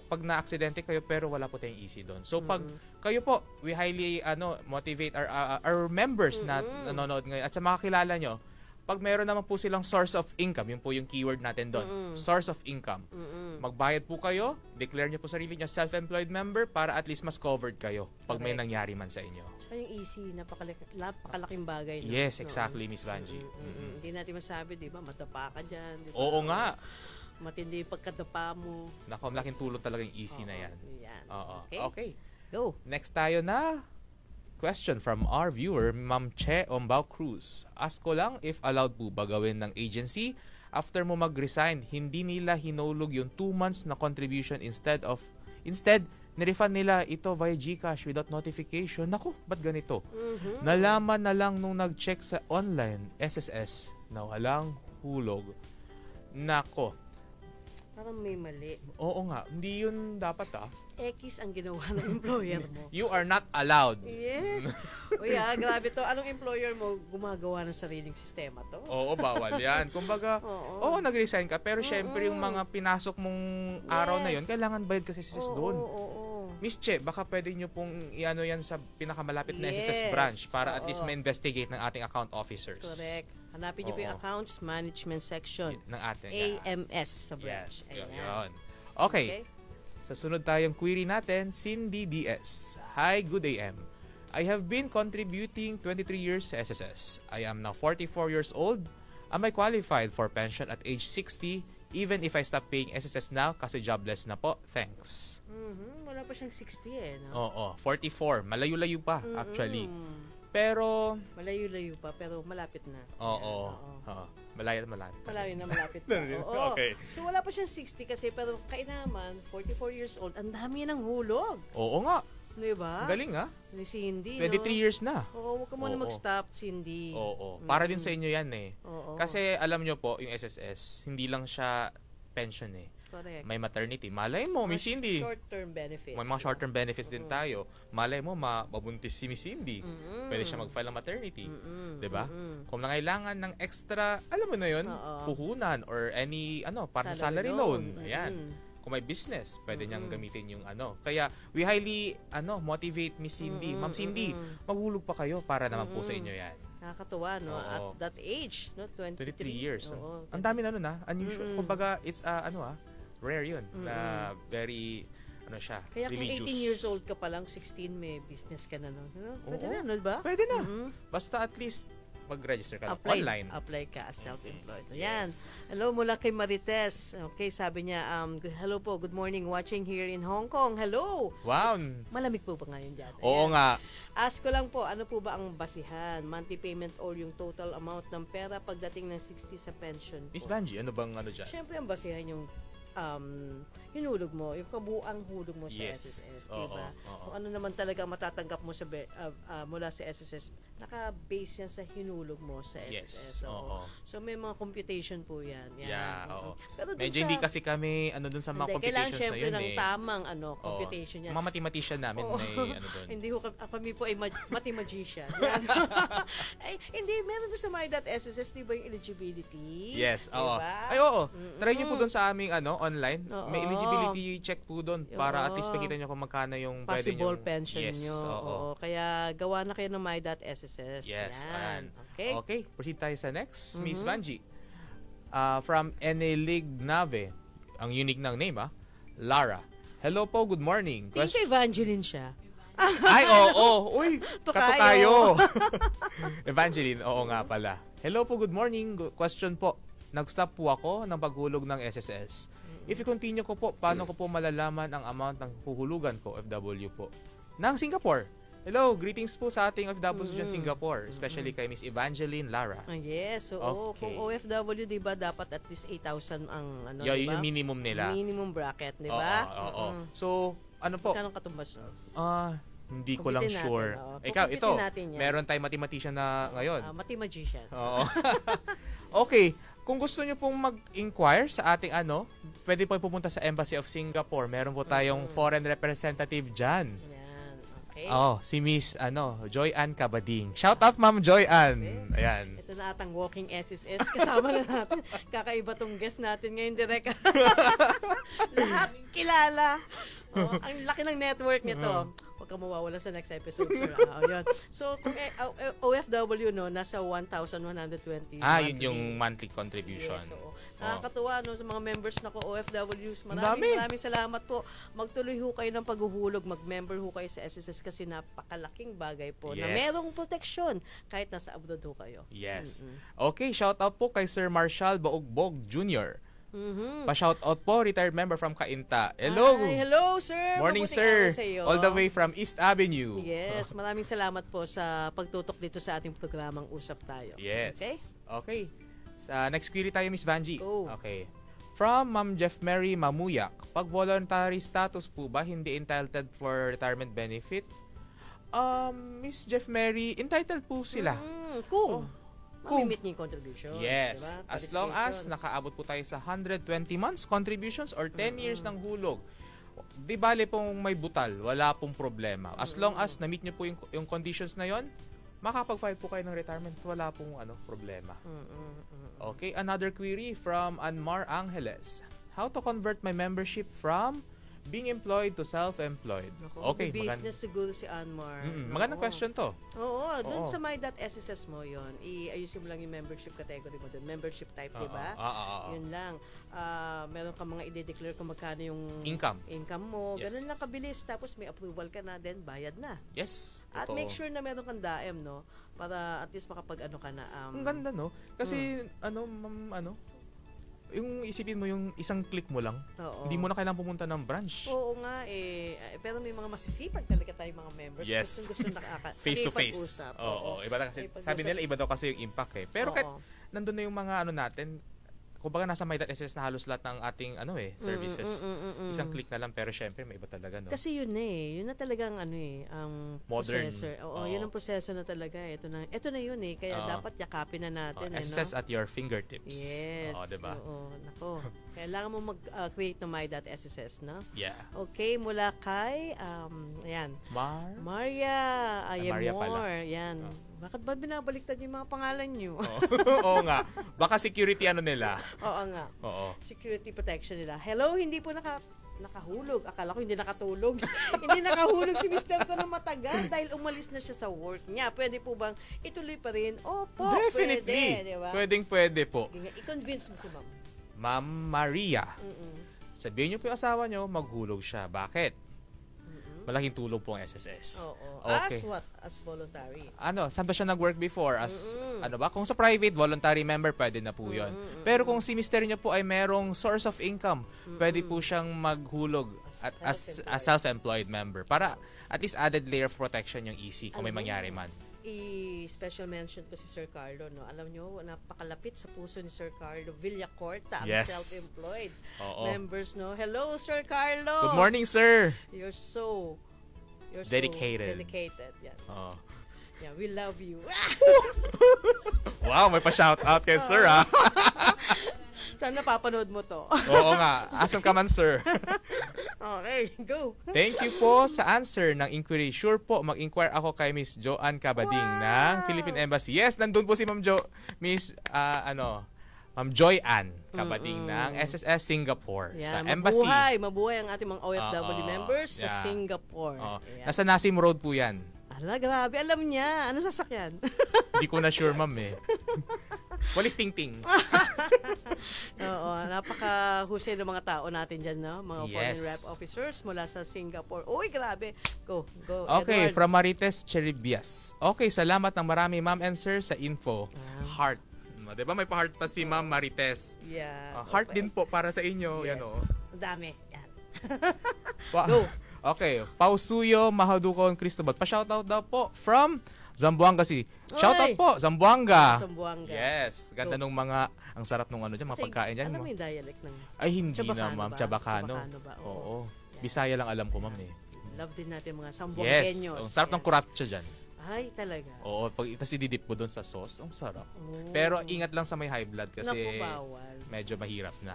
pag na-aksidente kayo pero wala po tayong EC doon. So, pag kayo po, we highly motivate our members na nanonood ngayon at sa mga kilala nyo, pag meron naman po silang source of income, yun po yung keyword natin doon, source of income. Magbayad po kayo, declare nyo po sarili nyo self-employed member para at least mas covered kayo pag may nangyari man sa inyo. Tsaka yung easy, napakalaking bagay. No? Yes, exactly, Miss Vanji. Hindi natin masabi, di ba? Matapa ka dyan. Diba? Oo nga. Matindi yung pagkatapa mo. Naku, malaking tulong talaga yung easy na yan. Oo. Okay. Go. Next tayo na question from our viewer, Ma'am Che Ombao Cruz. Ask ko lang if allowed po ba gawin ng agency after mo mag-resign, hindi nila hinulog yung 2 months na contribution instead, nirefund nila ito via GCash without notification. Naku, ba't ganito? Nalaman na lang nung nag-check sa online SSS na walang hulog. Nako. Parang may mali. Oo nga, hindi yun dapat X ang ginawa ng employer mo. You are not allowed. Yes. Uy, grabe to. Anong employer mo gumagawa ng sariling sistema to? Oo, bawal yan. Kumbaga, nag-resign ka, pero syempre yung mga pinasok mong araw na yun, kailangan bayad kasi SSS doon. Miss Che, baka pwede nyo pong iano yan sa pinakamalapit na SSS branch para at least ma-investigate ng ating account officers. Correct. Hanapin nyo po yung Accounts Management Section. Ng ating AMS sa branch. Yes, yun. Okay. Sa sunod tayong query natin, Cindy DS. Hi, good AM. I have been contributing 23 years sa SSS. I am now 44 years old. Am I qualified for pension at age 60 even if I stop paying SSS now kasi jobless na po? Thanks. Wala pa siyang 60 no? Oo, 44. Malayo-layo pa actually. Pero malayo-layo pa pero malapit na. Oo. Malayo na malapit na. Oo. Okay. So wala pa siyang 60 kasi pero kainaman 44 years old. Ang dami ng hulog. Oo nga. Di ba? Galing Ni Cindy, 23 years na. Oo, huwag ka muna mag-stop, Cindy. Oo. Para din sa inyo yan Oo. Kasi alam nyo po, yung SSS, hindi lang siya pension Correct. May maternity. Malay mo, Miss Cindy. Short-term benefits. May mga short-term benefits din tayo. Malay mo, mabuntis si Miss Cindy. Pwede siya mag-file ng maternity. Diba? Kung nangailangan ng extra, alam mo na yun, puhunan or any, para sa salary loan. Ayan. Kung may business, pwede niyang gamitin yung Kaya, we highly, motivate Miss Cindy. Ma'am Cindy, maghulog pa kayo para naman po sa inyo yan. Nakakatuwa, no? At that age, no? 23 years. Oo. Ang dami na nun, unusual. Kumbaga, it's, rare yun. Na very, siya, kaya religious. Kung 18 years old ka pa lang, 16, may business ka na, no? Pwede na, no ba? Pwede na. Basta at least, mag-register ka online. Apply ka as self-employed. Ayan. Hello mula kay Marites. Okay, sabi niya, hello po, good morning, watching here in Hong Kong. Hello! Wow! Malamig po ba ngayon dyan? Oo nga. Ask ko lang po, ano po ba ang basihan? Monthly payment or yung total amount ng pera pagdating ng 60 sa pension po? Miss Vanji, ano bang dyan? Siyempre, ang basihan yung hinulog mo, yung kabuang hulog mo sa SSS, diba? Kung ano naman talaga matatanggap mo sa mula sa SSS, naka-base yan sa hinulog mo sa SSS. So may mga computation po yan. Pero medyo hindi kasi kami dun sa mga computations na yun. Kailangan syempre ng tamang computation yan. Mga mathematician namin may dun. Hindi ko kami po ay mathemagician. Ay, hindi, meron doon sa my.sss, di ba yung eligibility? Yes, oo. Diba? Ay, oo. Try nyo po doon sa aming online. May eligibility check po doon para at least makita nyo kung magkano yung pwede nyo. Possible pension nyo. Oo. Kaya gawa na kayo ng my.sss. Yes. Yan. Okay. Proceed tayo sa next. Miss Vanji. From Enelig Nave. Ang unique ng name, Lara. Hello po, good morning. Think kay Evangeline siya. Ay, oo. Uy, katukayo. Evangeline, oo nga pala. Hello po, good morning. Question po. Nag-stop po ako ng paghulog ng SSS. If i-continue ko po, paano ko po malalaman ang amount ng puhulugan ko, FW po? Nang Singapore. Hello, greetings po sa ating OFWs dyan Singapore, especially kay Miss Evangeline Lara. Yes, so Okay. kung OFW, 'di ba, dapat at least 8,000 ang ano, Yun 'di ba? yung minimum nila. Minimum bracket, 'di ba? Oo. So, ano po? Kanong katumbas no? Hindi ko lang Kumpitin natin, sure. oo. Ikaw, ito, Kumpitin natin yan. meron tayong mathematician na ngayon. Magician. Oo. Okay, kung gusto nyo pong mag-inquire sa ating pwede po pumunta sa Embassy of Singapore. Meron po tayong foreign representative dyan. Yan, okay. Si Miss Joy Ann Cabading. Shout out Ma'am Joy Ann. Ayan. Ito na atang walking SSS. Kasama na natin. Kakaiba tong guest natin ngayon, direct. Lahat kilala. Ang laki ng network nito. Huwag ka mawawala sa next episode, sir. Yun. So, kung OFW, no, nasa 1,120. Yun yung monthly contribution. Yes, oo. Nakakatuwa, no, sa mga members na ko, OFWs. Dami. Maraming salamat po. Magtuloy ho kayo ng paghuhulog. Mag-member ho kayo sa SSS kasi napakalaking bagay po na Yes. merong proteksyon kahit nasa abroad ho kayo. Yes. Okay, shout out po kay Sir Marshall Baogbog Jr. Pa-shout out po, retired member from Cainta. Hello! Ay, hello, sir! Morning, Mabuting sir! araw sa iyo. All the way from East Avenue. Yes, maraming salamat po sa pagtutok dito sa ating programang Usap Tayo. Yes. Okay? Okay. Sa next query tayo, Miss Vanji. Go. Okay. From Ma'am Jeff Mary Mamuyak, pag voluntary status po ba hindi entitled for retirement benefit? Miss Jeff Mary, entitled po sila. Kung Kung- mamimit niyo yung contribution. Yes. Diba? As long as Qualifications. nakaabot po tayo sa 120 months contributions or 10 years ng hulog. Di bale pong may butal, wala pong problema. As long as na-meet nyo po yung conditions na yon, makapag-file po kayo ng retirement, wala pong problema. Okay, another query from Anmar Angeles. How to convert my membership from being employed to self-employed? Okay, business siguro si Anmar. magandang Oo. question to. Oo, doon Oo. sa my.sss mo yon, iayusin mo lang yung membership category mo doon. Membership type, di ba? Yun lang. Meron ka mga i-declare kung magkano yung income mo. Yes. Ganun lang kabilis. Tapos may approval ka na, then bayad na. Yes. At totoo. make sure na meron kang daem, no? Para at least makapag-ano ka na. Ang ganda, no? Kasi, yung isipin mo yung isang click mo lang, Oo. hindi mo na kailangan pumunta ng branch. Oo nga pero may mga masisipag talaga tayong mga members. Yes. Gusto Face to face. nakikipag-usap. Oo, iba na kasi. Nakikipag-usap. Sabi nila, iba daw kasi yung impact eh. Pero kahit nandun na yung mga natin, kumbaga nasa my.ss na halos lahat ng ating services. Isang click na lang, pero syempre may iba talaga, no? Kasi yun yun na talagang ang Modern. proseso. Oo, Oo. yun ang proseso na talaga. Ito na yun kaya dapat yakapin na natin. SSS no? at your fingertips. Yes. Oo, diba? Oo, nako. Kailangan mo mag-create ng my.sss, no? Yeah. Okay, mula kay, ayan, Maria Maria pala. Ayemor. Yan. Bakit ba binabaliktad yung mga pangalan nyo? Oo nga. Baka security nila. Oo nga. Oo. Security protection nila. Hello, hindi po nakahulog. Akala ko hindi nakatulog. Hindi nakahulog si Mr. ko na matagal dahil umalis na siya sa work niya. Pwede po bang ituloy pa rin? Opo, Definitely. pwede. Diba? Pwede po. Sige nga, i-convince mo si ma'am. Ma'am Maria. Sabihin niyo po yung asawa niyo, maghulog siya. Bakit? Malaking tulong po ang SSS. Oo. Okay. As what? As voluntary. Saan ba siya nag-work before? As, kung sa private, voluntary member, pwede na po yun. Pero kung si mister niyo po ay merong source of income, pwede po siyang maghulog as self-employed member. Para at least added layer of protection yung EC kung may mangyari man. I-special mention ko si Sir Carlo, no? Alam nyo, napakalapit sa puso ni Sir Carlo Villacorta, ang Yes. self-employed Oo. members, no? Hello, Sir Carlo! Good morning, sir! You're so Dedicated. dedicated. Yan. Oo. Yeah, we love you. Wow, may pa-shout out kay sir, ha? Sana napapanood mo to. Oo nga. Asan ka man, sir? Okay, go. Thank you po sa answer ng inquiry. Sure po, mag-inquire ako kay Miss Joanne Cabading ng Philippine Embassy. Yes, nandun po si Ma'am Ma'am Joy Ann Cabading ng SSS Singapore sa Embassy. Mabuhay ang ating mga OFW members sa yeah. Singapore. Ayan. Nasa Nasim Road po yan. Ala, grabe. Alam niya. Ano sasakyan? Hindi ko na sure, ma'am eh. Walis ting-ting. Oo, napaka-husay ng mga tao natin dyan, no? Mga foreign Yes. rep officers mula sa Singapore. Uy, grabe. Go. Okay, Edward. from Marites Cheribias. Okay, salamat ng marami, ma'am and sir, sa info. Heart. Diba may pa-heart pa si Ma'am Marites? Yeah. Heart Okay. din po para sa inyo. Yes. Yan o. Ang dami. Yan. Wow. Go. Okay, Pausuyo Mahadukon Cristobal. Pa-shoutout daw po from Zamboanga City. Shoutout Oy! po, Zamboanga. Zamboanga. Yes, ganda nung mga, ang sarap nung ano dyan, mga pagkain dyan. Ano mo yung dialect ng... Ay, hindi na, Chabacano ma'am. ba? Chabacano. Chabacano ba? Oo. Yan. Bisaya lang alam ko, ma'am eh. Love din natin mga Yes. Sambuangueños. Ang sarap ng kuratsa dyan. Ay, talaga. Oo, pag tapos ididip mo doon sa sauce, ang sarap. Oh. Pero ingat lang sa may high blood kasi Naku, bawal. medyo mahirap na.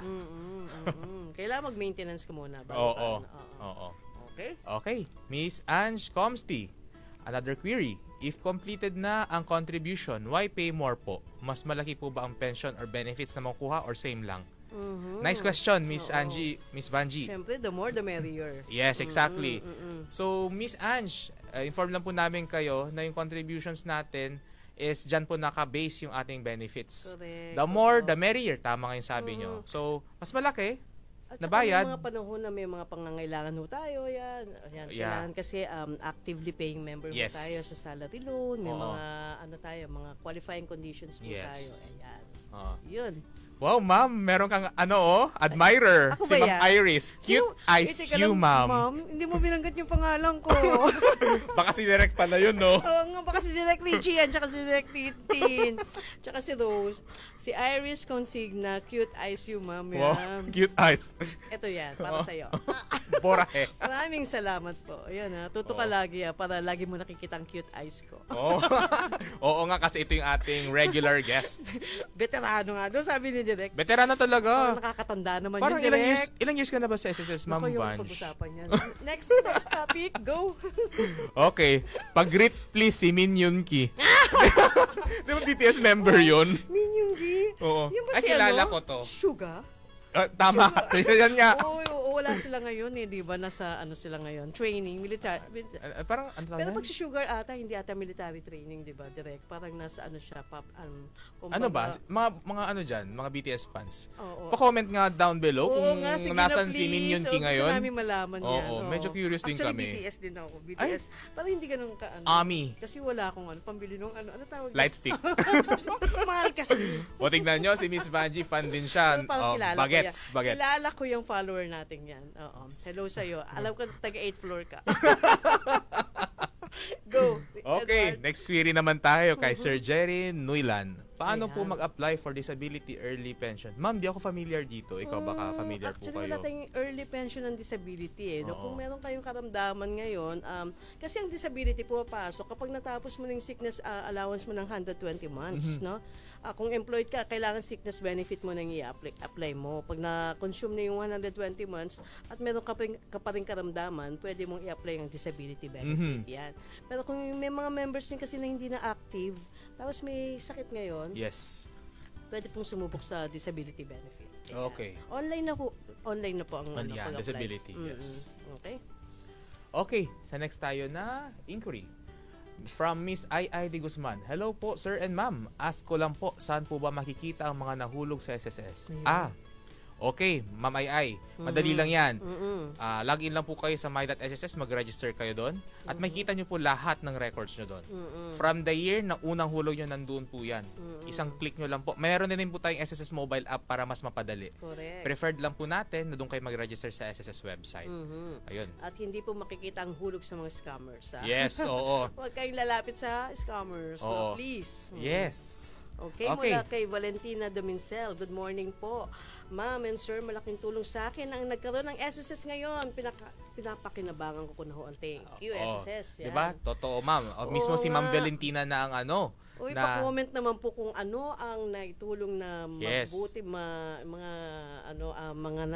Kailangan mag-maintenance ka muna. bago Oo. ka, ano. Oo. Okay. Okay, Miss Ange Comsty. Another query. If completed na ang contribution, why pay more po? Mas malaki po ba ang pension or benefits na makukuha or same lang? Nice question, Miss Oo. Angie, Miss Vanji. Siyempre, the more the merrier. Yes, exactly. Mm-mm. So, Miss Ange, inform lang po namin kayo na yung contributions natin is dyan po naka-base yung ating benefits. Correct. The more, Oo. the merrier. Tama nga yung sabi nyo. So, mas malaki. At nabayad. saka may mga panahon na may mga pangangailangan ho tayo, yan. Yeah. Kailangan kasi actively paying member ho Yes. tayo sa salary loan. May Oo. mga, mga qualifying conditions po Yes. tayo. Ayan. Yun. Wow, ma'am, meron kang admirer. Ako Si ba Ma'am yan? Iris. Cute eyes teka you, lang, ma'am. Hindi mo binanggit yung pangalan ko. Baka si Direk pala yun, no? Oo nga, baka si Direk Richie yan, tsaka si Direk Tintin, tsaka si Rose. Si Iris Consigna, cute eyes you, ma'am. Yan. Wow, cute eyes. Ito yan, para sa'yo. Borahe. Maraming salamat po. Ayan ha, tuto ka lagi para lagi mo nakikita ang cute eyes ko. Oo. Oo nga, kasi ito yung ating regular guest. Veterano nga doon, sabi ni Direk. Veterana talaga. Nakakatanda naman Parang yun, Direk. ilang years ka na ba sa SSS, Ma'am Ako yung Vange? pag-usapan yan. Next topic, go. Okay. Pag-greet please si Min Yun Ki. Di ba BTS member yun? Minyong G. Oo. Yung ba Ay, si kilala ano? ko to. Suga? Tama. Yan nga. Oo, wala sila ngayon eh, di ba? Nasa sila ngayon? Training, military. Parang, ano Pero tawag pag si Sugar ata, hindi ata military training, di ba? Direct. Parang nasa siya, ano ba? Mga ano dyan? Mga BTS fans. Oo. Pa-comment nga down below Oo kung nga, sige nasan na, si Min Yun please. Ki ngayon. Gusto namin malaman yan. Oo, medyo curious din Actually, kami. BTS din ako. BTS. Parang hindi ganun ka, Ami. Kasi wala akong pambili nung ano tawag? Light stick. Mahal kasi. O tignan nyo, si Miss Vanji, fan din siya. Pero parang kilala Bagets, ko yan. bagets. Kilala ko yung follower natin yan. Oo. Hello sa'yo. Alam ko taga 8th floor ka. Go. Okay, Edward. next query naman tayo kay Sir Jerry Nuilan. Paano po Ayan. mag-apply for disability early pension? Ma'am, di ako familiar dito. Ikaw baka familiar po Actually, kayo. wala tayong early pension ng disability. No? Oo. Kung meron kayong karamdaman ngayon, kasi ang disability pumapasok kapag natapos mo ng sickness allowance mo ng 120 months. No? Kung employed ka, kailangan sickness benefit mo nang i-apply mo. Pag na-consume na yung 120 months at meron ka pa rin karamdaman, pwede mong i-apply ang disability benefit. Yan. Pero kung may mga members din kasi na hindi na active, tapos may sakit ngayon, Yes. pwede pong sumubok sa disability benefit. Ayan. Okay. Online na po ang Yeah, pag-apply. disability, yes. Okay. Okay, sa next tayo na inquiry. From Miss I.I. de Guzman. Hello po, sir and ma'am. Ask ko lang po, saan po ba makikita ang mga nahulog sa SSS? Ayun. Okay, Ma'am I.I. Madali lang yan. Mm-mm. Login lang po kayo sa my.sss, mag-register kayo doon. At makikita nyo po lahat ng records nyo doon. From the year na unang hulog nyo, nandun po yan. Isang click nyo lang po. Mayroon din po tayong SSS mobile app para mas mapadali. Correct. Preferred lang po natin na doon kayo mag-register sa SSS website. Ayun. At hindi po makikita ang hulog sa mga scammers. Yes, oo. Huwag kayong lalapit sa scammers. Oo. No, please. Yes. Okay, mula kay Valentina Domincel. Good morning po. Ma'am and sir, malaking tulong sa akin ang nagkaroon ng SSS ngayon. Pinapakinabangan ko na ho. Thank you, SSS. Yan. Diba? Totoo, ma'am. Mismo Oo si Ma'am nga. Valentina na ang Uy, na pa-comment naman po kung ano ang naitulong na Yes. mabuti mga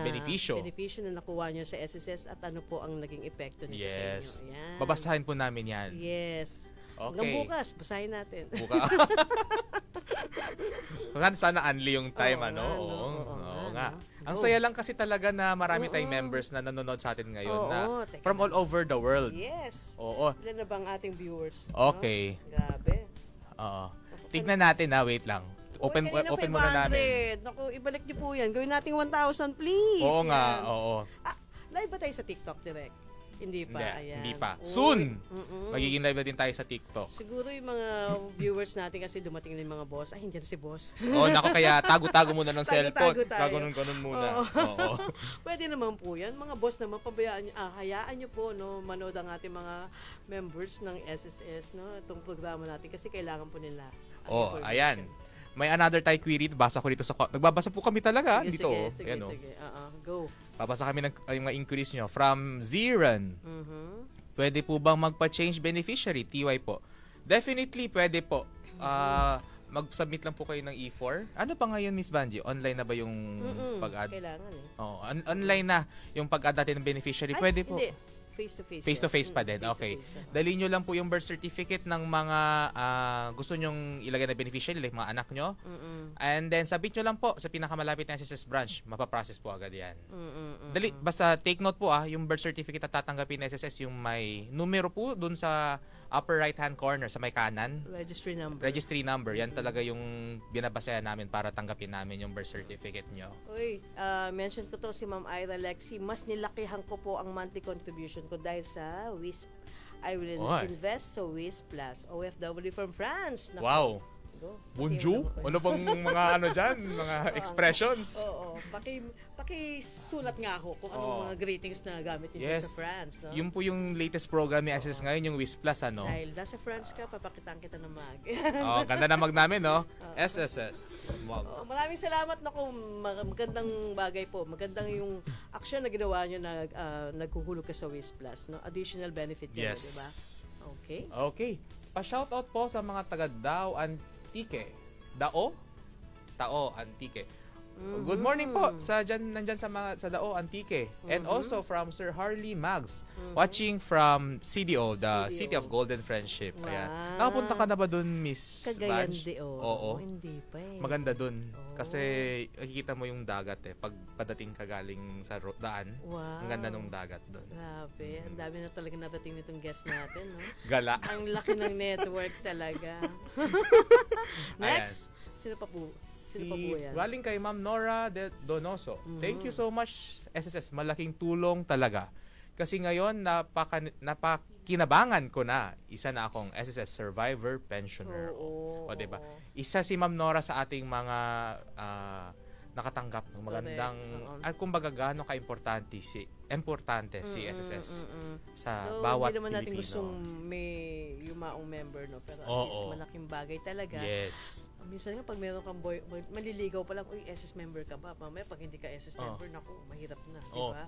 benepisyo na nakuha nyo sa SSS at ano po ang naging epekto nito Yes. sa inyo. Yan. Babasahin po namin yan. Yes. Okay. Hanggang bukas, basahin natin. Sana unli yung time, Oo ano? nga, no? Oo, Oo oo nga, nga. no? Ang Go. saya lang kasi talaga na marami tayong members na nanonood sa atin ngayon Oo, na teka from all over the world. Yes. Oo. Ilan na ba ang ating viewers? Okay. No? Grabe. Oo. Tignan natin na, wait lang. Open Uy, kanina open muna namin. 500. Naku, ibalik niyo po yan. Gawin natin 1,000, please. Oo nga, Yan. oo. Live ba tayo sa TikTok direct? Hindi pa, ayan. Hindi pa. Uy, Soon! mm-mm. Magiging live na din tayo sa TikTok. Siguro yung mga viewers natin kasi dumating na yung mga boss. Ay, hindi na si boss. Nako, kaya tago-tago muna ng cellphone. Tago-tago tayo. Ganun muna. Oo. Oo. Pwede naman po yan. Mga boss naman, pabayaan nyo, hayaan nyo po, no, manood ang ating mga members ng SSS, no, itong programa natin kasi kailangan po nila. Ayan. May another Thai query. Basa ko dito sa... Nagbabasa po kami talaga Sige, dito. sige. Go. Babasa kami ng yung mga inquiries nyo. From Ziran. Pwede po bang magpa-change beneficiary? TY po. Definitely pwede po. Mag-submit lang po kayo ng E4. Ano pa ngayon, Miss Vanji? Online na ba yung pag-add? Kailangan eh. Online na yung pag-add natin ng beneficiary. Pwede po. Hindi. Face-to-face. Face-to-face pa din. Okay. Dali nyo lang po yung birth certificate ng mga gusto nyong ilagay na beneficiary, like mga anak nyo. And then, submit nyo lang po sa pinakamalapit na SSS branch. Mapaprocess po agad yan. Dali, basta take note po yung birth certificate na tatanggapin ng SSS, yung may numero po dun sa upper right-hand corner, sa may kanan. Registry number. Yan talaga yung binabasayan namin para tanggapin namin yung birth certificate nyo. Uy, mention ko to si Ma'am Ira Lexi. Mas nilakihan ko po ang monthly contribution ko dahil sa WISP. I will invest sa WISP Plus. OFW from France. Naku. Wow! Go. Bonjour? Ano bang mga ano dyan? Mga expressions? Oo. Pakisulat nga ako kung anong mga greetings na gamit nito sa France. No? Yun po yung latest program ni SSS ngayon, yung WISP Plus, ano? Dahil nasa France ka, papakitaan kita ng mag. Ganda na mag namin, no? SSS. Mag. Maraming salamat na kung magandang bagay po. Magandang yung action na ginawa nyo na naghuhulog ka sa WISP Plus. No? Additional benefit yun, yes. diba? Okay. Okay. Pa-shoutout po sa mga taga Dao Antique. Dao Antique. Good morning po sa nandyan sa Dao Antique. And also from Sir Harley Mags, watching from CDO, the City of Golden Friendship. Wow. Ayan. Nakapunta ka na ba dun, Miss Cagayan Vange? de Oro. Oo. Hindi pa eh. Maganda dun. Kasi nakikita mo yung dagat pag padating ka galing sa daan. Wow. Ang ganda nung dagat dun. Grabe. Ang dami na talaga nadating nitong guest natin, no? Gala. Ang laki ng network talaga. Next. Sino pa po yan? Galing kay Ma'am Nora Donoso. Thank you so much, SSS. Malaking tulong talaga. Kasi ngayon, napakinabangan ko na. Isa na akong SSS Survivor Pensioner. O, diba? Isa si Ma'am Nora sa ating mga nakatanggap ng magandang at kumbaga gaano ka-importante si SSS sa bawat hindi naman natin Pilipino. gustong may yumaong member, no, pero at least malaking bagay talaga. Yes. Minsan nga pag meron kang maliligaw pa lang, uy, SS member ka ba? Mamaya pag hindi ka SS member, naku, mahirap na, di ba?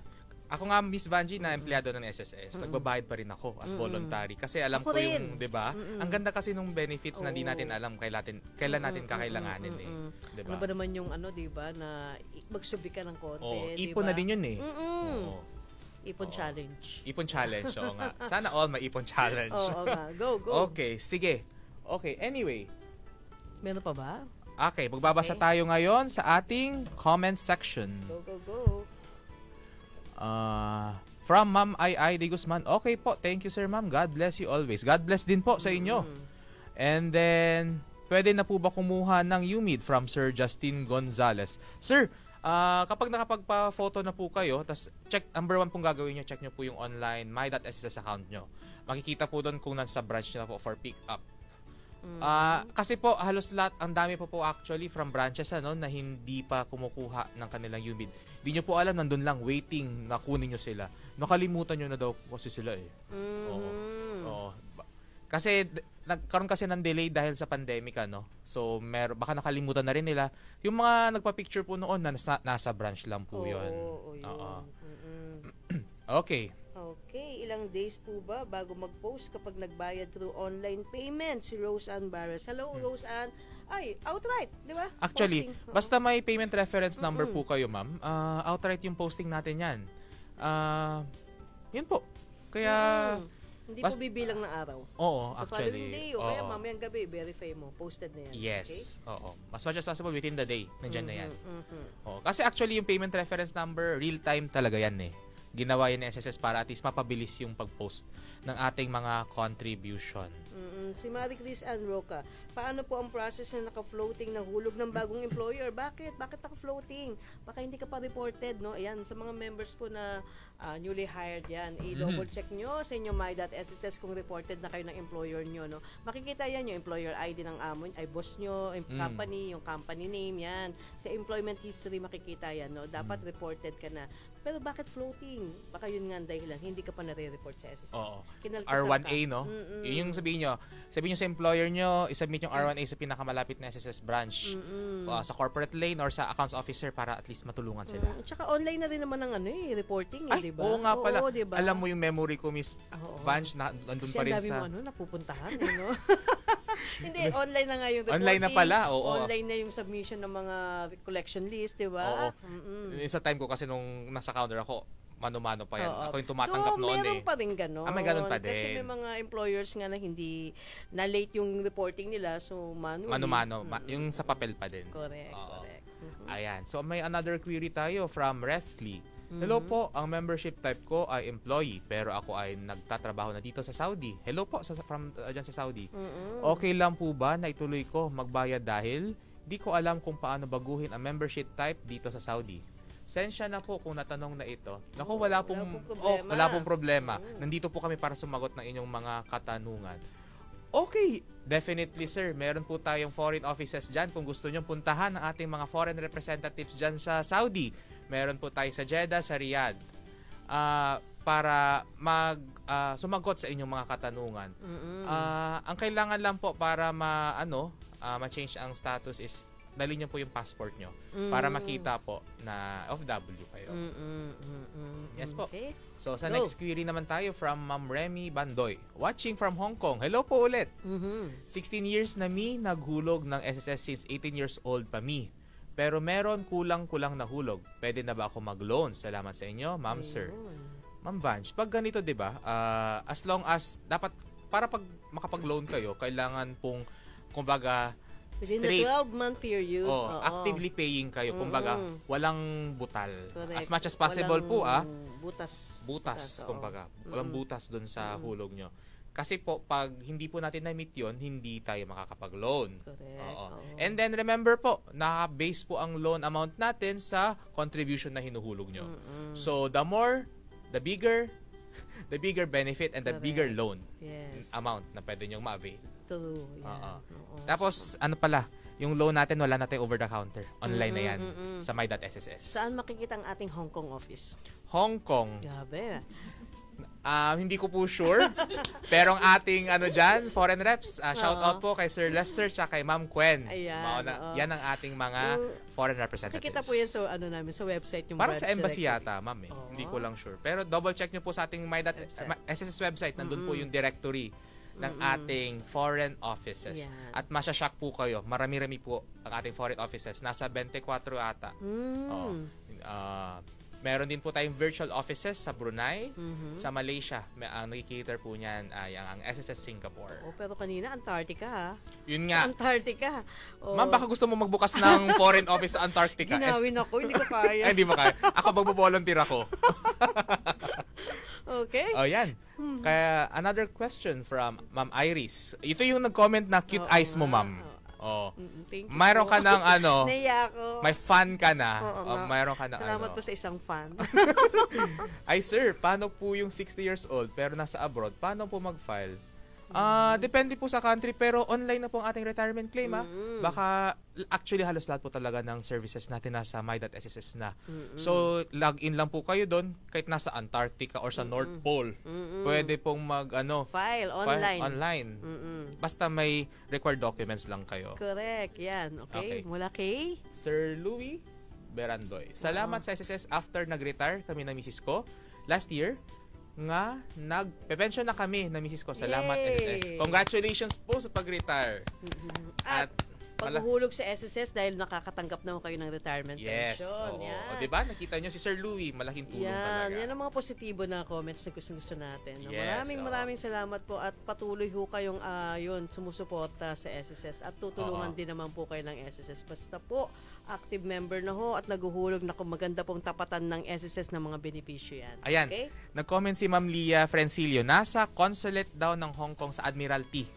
Ako nga, Miss Vanji, na empleyado ng SSS, nagbabayad pa rin ako as voluntary. Kasi alam ko yung, di ba? Ang ganda kasi nung benefits na di natin alam kailan natin kakailanganin eh. Di ba? Ano ba naman yung di ba, na magsubi ka ng konti, di ba? Ipon na din yun eh. Ipon challenge. Ipon challenge, oo nga. Sana all may ipon challenge. Oo nga. Go. Okay, sige. Okay, anyway. Meron pa ba? Okay, magbabasa tayo ngayon sa ating comment section. Go. From Ma'am I de Guzman. Okay po, thank you Sir Ma'am. God bless you always. God bless din po sa inyo. And then, pwede na po ba kumuha ng UMID from Sir Justin Gonzales? Sir, kapag nakapagpa-photo na po kayo, tas check, number 1 pong gagawin nyo, check nyo po yung online my.sss account nyo. Makikita po doon kung nasa branch nyo na po for pick up. Kasi po halos lahat, ang dami po actually from branches na hindi pa kumukuha ng kanilang UMID. Hindi nyo po alam, nandun lang waiting na kunin nyo sila. Nakalimutan nyo na daw kasi sila eh. Oo. Kasi nagkaroon kasi ng delay dahil sa pandemic So baka nakalimutan na rin nila. Yung mga nagpa-picture po noon na nasa branch lang po 'yon. Okay. Okay, ilang days po ba bago mag-post kapag nagbayad through online payment? Si Rose Ann Barres. Hello, Rose Ann. Ay, outright, di ba? Actually, basta may payment reference number po kayo, ma'am, outright yung posting natin yan. Yun po. Kaya... Hindi po bibilang ng araw. Oo, the actually. Day, o kaya mamayang gabi, verify mo. Posted na yan. Yes. Okay? Oo. As much as possible within the day, nandyan na yan. Kasi actually, yung payment reference number, real-time talaga yan eh. Ginawa yan ng SSS para at least mapabilis yung pag-post ng ating mga contribution. Si Marie Chris Ann Roca, paano po ang process na naka-floating na hulog ng bagong employer? Bakit? Bakit naka-floating? Baka hindi ka pa reported, no? Ayan, sa mga members po na newly hired yan, i-double check nyo sa inyo my.sss kung reported na kayo ng employer nyo, no? Makikita yan yung employer ID ng amo, ay boss nyo, yung company, yung company name, yan. Sa employment history makikita yan, no? Dapat reported ka na. Pero bakit floating? Baka yun nga ang dahilan, hindi ka pa nare-report sa SSS. Oo. Kinaltasan R1A, ka. no? Yun yung sabihin nyo sa employer nyo, isubmit yung R1A sa pinakamalapit na SSS branch. Sa corporate lane or sa accounts officer para at least matulungan sila. Tsaka online na rin naman ang reporting, Ay, di ba? oo nga pala. Diba? Alam mo yung memory ko, Miss Vange, na nandun kasi pa rin ang dami sa... mo napupuntahan, no? Hindi, online na nga yung reporting. Online na pala, oo. Online na yung submission ng mga collection list, di ba? Oo. Sa time ko kasi nung nasa counter ako, mano-mano pa yan. Oo. Ako yung tumatanggap noon meron pa rin gano'n. may ganun pa din. Kasi may mga employers nga na hindi na late yung reporting nila, so manually. Mano-mano. Yung sa papel pa din. Correct, Oo. correct. Ayan. So, may another query tayo from Resly. Hello po, ang membership type ko ay employee, pero ako ay nagtatrabaho na dito sa Saudi. Hello po, dyan sa Saudi. Okay lang po ba na ituloy ko magbayad dahil di ko alam kung paano baguhin ang membership type dito sa Saudi. Sensya na po kung natanong na ito. Naku, wala pong problema. Nandito po kami para sumagot ng inyong mga katanungan. Okay, definitely sir. Meron po tayong foreign offices dyan. Kung gusto nyo puntahan ang ating mga foreign representatives dyan sa Saudi, meron po tayo sa Jeddah, sa Riyadh. Para sumagot sa inyong mga katanungan. Ang kailangan lang po para ma-change ang status is dali niyo po yung passport nyo para makita po na OFW kayo. Yes po. Okay. So, sa next query naman tayo from Ma'am Remy Bandoy. Watching from Hong Kong. Hello po ulit. 16 years na mi naghulog ng SSS since 18 years old pa mi. Pero meron kulang-kulang na hulog. Pwede na ba ako mag-loan? Salamat sa inyo, Ma'am Sir. Ma'am Vange, pag ganito 'di ba? As long as dapat para pag makapag-loan kayo, kailangan pong kumbaga within straight, the 12-month period. actively paying kayo. Kumbaga, walang butal. Correct. As much as possible walang po, butas. kumbaga. Walang butas doon sa hulog nyo. Kasi po, pag hindi po natin na-meet yun, hindi tayo makakapag-loan. Correct. And then, remember po, naka-base po ang loan amount natin sa contribution na hinuhulog nyo. So, the more, the bigger benefit and the bigger loan amount na pwede nyong ma-avail. True. Tapos, yung loan natin, wala natin over the counter. Online na yan sa my.sss. Saan makikita ang ating Hong Kong office? Hong Kong. Grabe. Hindi ko po sure. Pero ang ating foreign reps, shout out po kay Sir Lester tsaka kay Ma'am Gwen. Ayan, yan ang ating mga foreign representatives. Makikita po yan sa namin sa website yung parang sa branch embassy directory. yata, ma'am. Hindi ko lang sure. Pero double check nyo po sa ating my.sss website. Nandun po yung directory ng ating foreign offices. Yan. At masyashock po kayo. Marami-rami po ang ating foreign offices. Nasa 24 ata. Meron din po tayong virtual offices sa Brunei, sa Malaysia. Ang nag-cater po niyan ay ang SSS Singapore. Pero kanina, Antarctica ha? Yun nga. Sa Antarctica. Ma'am, baka gusto mo magbukas ng foreign office sa Antarctica. Ginawin ako, hindi ko kaya. Hindi mo kaya. Ako magbo-volunteer ako. Okay. Yan. Kaya another question from Ma'am Iris. Ito yung nag-comment na cute eyes mo, ma'am. Thank you. Mayroon ka ng Naiya ako. may fan ka na. Oo, Mayroon ka ng salamat po sa isang fan. Ay sir, paano po yung 60 years old pero nasa abroad? Paano po mag-file? Depende po sa country pero online na po ang ating retirement claim. Baka actually halos lahat po talaga ng services natin nasa my.sss na. So log in lang po kayo doon kahit nasa Antarctica or sa North Pole. Pwede pong file online. Basta may required documents lang kayo. Correct, yan. Okay. Mula kay Sir Louis Berandoy. Salamat sa SSS after nag-retire kami ng misis ko last year. Nga nag-pension na kami na misis ko. Salamat SSS. Congratulations po sa pag-retire. At Paghuhulog sa SSS dahil nakakatanggap naman kayo ng retirement Yes. pension. Oo. Yan. O, diba? Nakita nyo si Sir Louie, malaking tulong talaga. Yan ang mga positibo na comments na gusto natin. No? Yes, Maraming salamat po at patuloy ho kayong sumusuporta sa SSS at tutulungan din naman po kayo ng SSS. Basta po, active member na ho at naguhulog na kung maganda pong tapatan ng SSS ng mga benepisyo yan. Ayan. Okay? Nag-comment si Ma'am Lia Frencilio, nasa consulate daw ng Hong Kong sa Admiralty.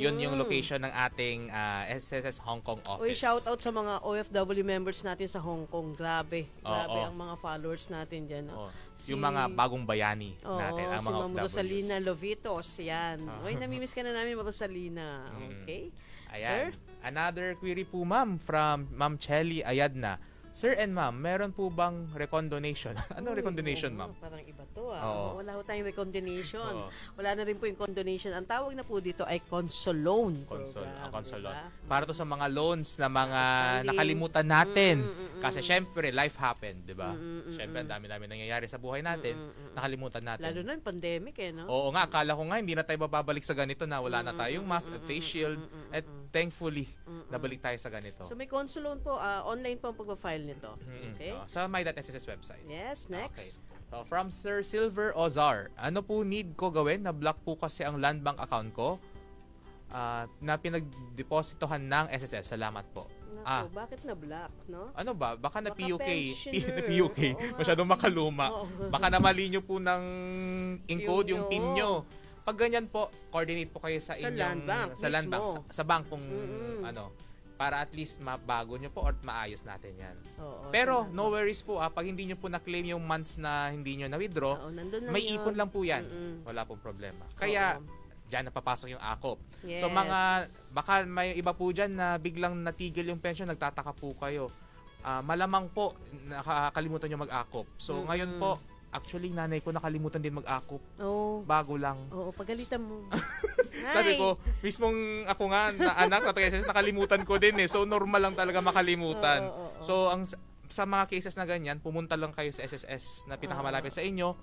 Yun yung location ng ating SSS Hong Kong office. Uy, shout out sa mga OFW members natin sa Hong Kong. Grabe ang mga followers natin dyan. No? Yung mga bagong bayani natin, ang si mga Ma'am OFWs. Rosalina Lovitos, yan. Uy, namimiss ka na namin, Rosalina. Okay? Ayan. Sir? Another query po, ma'am, from Ma'am Chelly Ayadna. Sir and ma'am, meron po bang recondonation? Anong recondonation, ma'am? Parang iba to Oo. Wala ho tayong recondonation. Oo. Wala na rin po yung condonation. Ang tawag na po dito ay consolone program. Consolone. Diba? Para to sa mga loans na mga Funding. nakalimutan natin. Kasi syempre, life happened, di ba? Syempre, ang dami-dami nangyayari sa buhay natin. Nakalimutan natin. Lalo na yung pandemic no? Oo nga, akala ko nga, hindi na tayo babalik sa ganito na wala na tayong mask at face shield. At thankfully, nabalik tayo sa ganito. So may consolone po, online po ang pagpa-file nito. Okay? Sa my.sss website. Yes, next. Okay. So, from Sir Silver Ozar, ano po need ko gawin? Na-block po kasi ang land bank account ko na pinagdepositohan ng SSS. Salamat po. Naku, bakit na-block, no? Ano ba? Baka na Baka PUK. pensioner. PUK. Oo nga. Masyadong makaluma. Oo. Baka namali nyo po ng encode yung Pin PIN nyo. nyo. Pag ganyan po, coordinate po kayo sa inyong... land bank sa land bank. mismo. Sa bank kung para at least mabago nyo po or maayos natin yan. Oo, Pero salamat. no worries po pag hindi nyo po na-claim yung months na hindi nyo na-withdraw, Oo, nandun lang may yun. ipon lang po yan. Wala pong problema. Kaya, dyan napapasok yung akop. Yes. So baka may iba po dyan na biglang natigil yung pension, nagtataka po kayo. Malamang po, nakakalimutan nyo mag-akop. So ngayon po, actually nanay ko nakalimutan din mag-akop. Oo. Bago lang. Oo, pagalitan mo. Sabi ko, mismong ako nga na anak na taga-SSS, nakalimutan ko din So normal lang talaga makalimutan. So sa mga cases na ganyan, pumunta lang kayo sa SSS na pinakamalapit sa inyo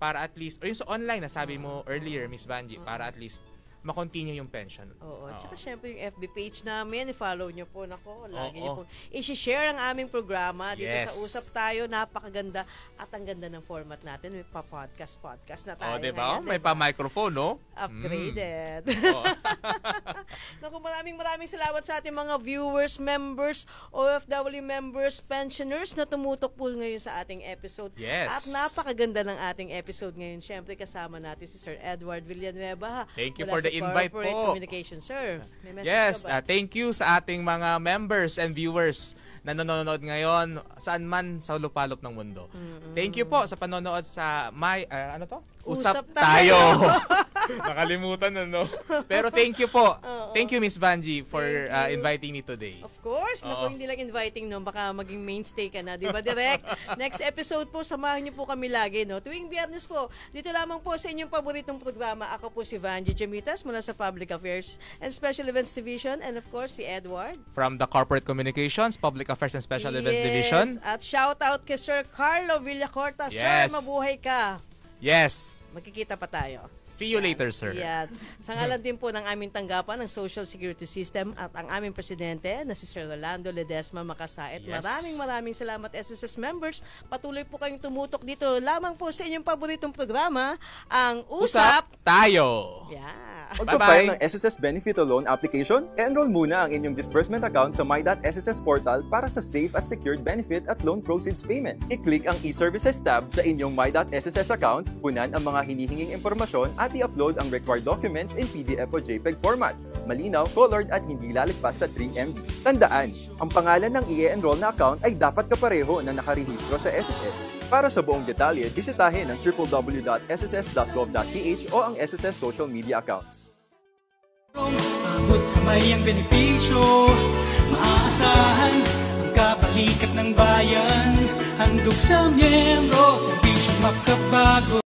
para at least, o yung sa online na sabi mo earlier, Miss Vanji, para at least ma-continue yung pension. Oo. Tsaka syempre yung FB page namin, i-follow nyo po. Nako, lagi Oo. nyo po i-share ang aming programa dito Yes. sa Usap Tayo. Napakaganda at ang ganda ng format natin. May pa-podcast na tayo Diba? ngayon. May pa-microphone, no? Upgraded. Oo. Naku, maraming salamat sa ating mga viewers, members, OFW members, pensioners na tumutok po ngayon sa ating episode. Yes. At napakaganda ng ating episode ngayon. Syempre kasama natin si Sir Edward Villanueva. Thank you mula for the sa invite Corporate po. Communication. Sir, may message Yes, ka ba? thank you sa ating mga members and viewers na nanonood ngayon saan man sa lupalop ng mundo. Thank you po sa panonood sa Usap Tayo. Tayo. Nakalimutan na, no? Pero thank you po. Thank you, Miss Vanji, for inviting me today. Of course, naku, hindi lang inviting, no? Baka maging mainstay ka na, di ba, Direk? Next episode po, samahan niyo po kami lagi, no? Tuwing Biyernes po, dito lamang po sa inyong paboritong programa. Ako po si Vanji Jamitas mula sa Public Affairs and Special Events Division, and of course, si Edward. From the Corporate Communications, Public Affairs and Special Events Division. At shout out kay Sir Carlo Villacorta. Yes. Sir, mabuhay ka. Yes. Magkikita pa tayo. See you later, sir. Yan. Sa ngalan din po ng aming tanggapan ng Social Security System at ang aming presidente na si Sir Rolando Ledesma Makasait. Yes. Maraming salamat SSS members. Patuloy po kayong tumutok dito lamang po sa inyong paboritong programa, ang Usap Tayo. Yeah. Magpa-file ng SSS Benefit o Loan Application? E-enroll muna ang inyong disbursement account sa my.sss portal para sa safe at secured benefit at loan proceeds payment. I-click ang e-services tab sa inyong my.sss account, punan ang mga hinihinging impormasyon at i-upload ang required documents in PDF o JPEG format. Malinaw, colored at hindi lalagpas sa 3 MB. Tandaan, ang pangalan ng i-enroll na account ay dapat kapareho na nakarehistro sa SSS. Para sa buong detalye, bisitahin ang www.sss.gov.ph o ang SSS social media accounts. Abot kamay ang benepisyo, maaasahan ang kabalikat ng bayan, handog sa miyembro, serbisyong makabago.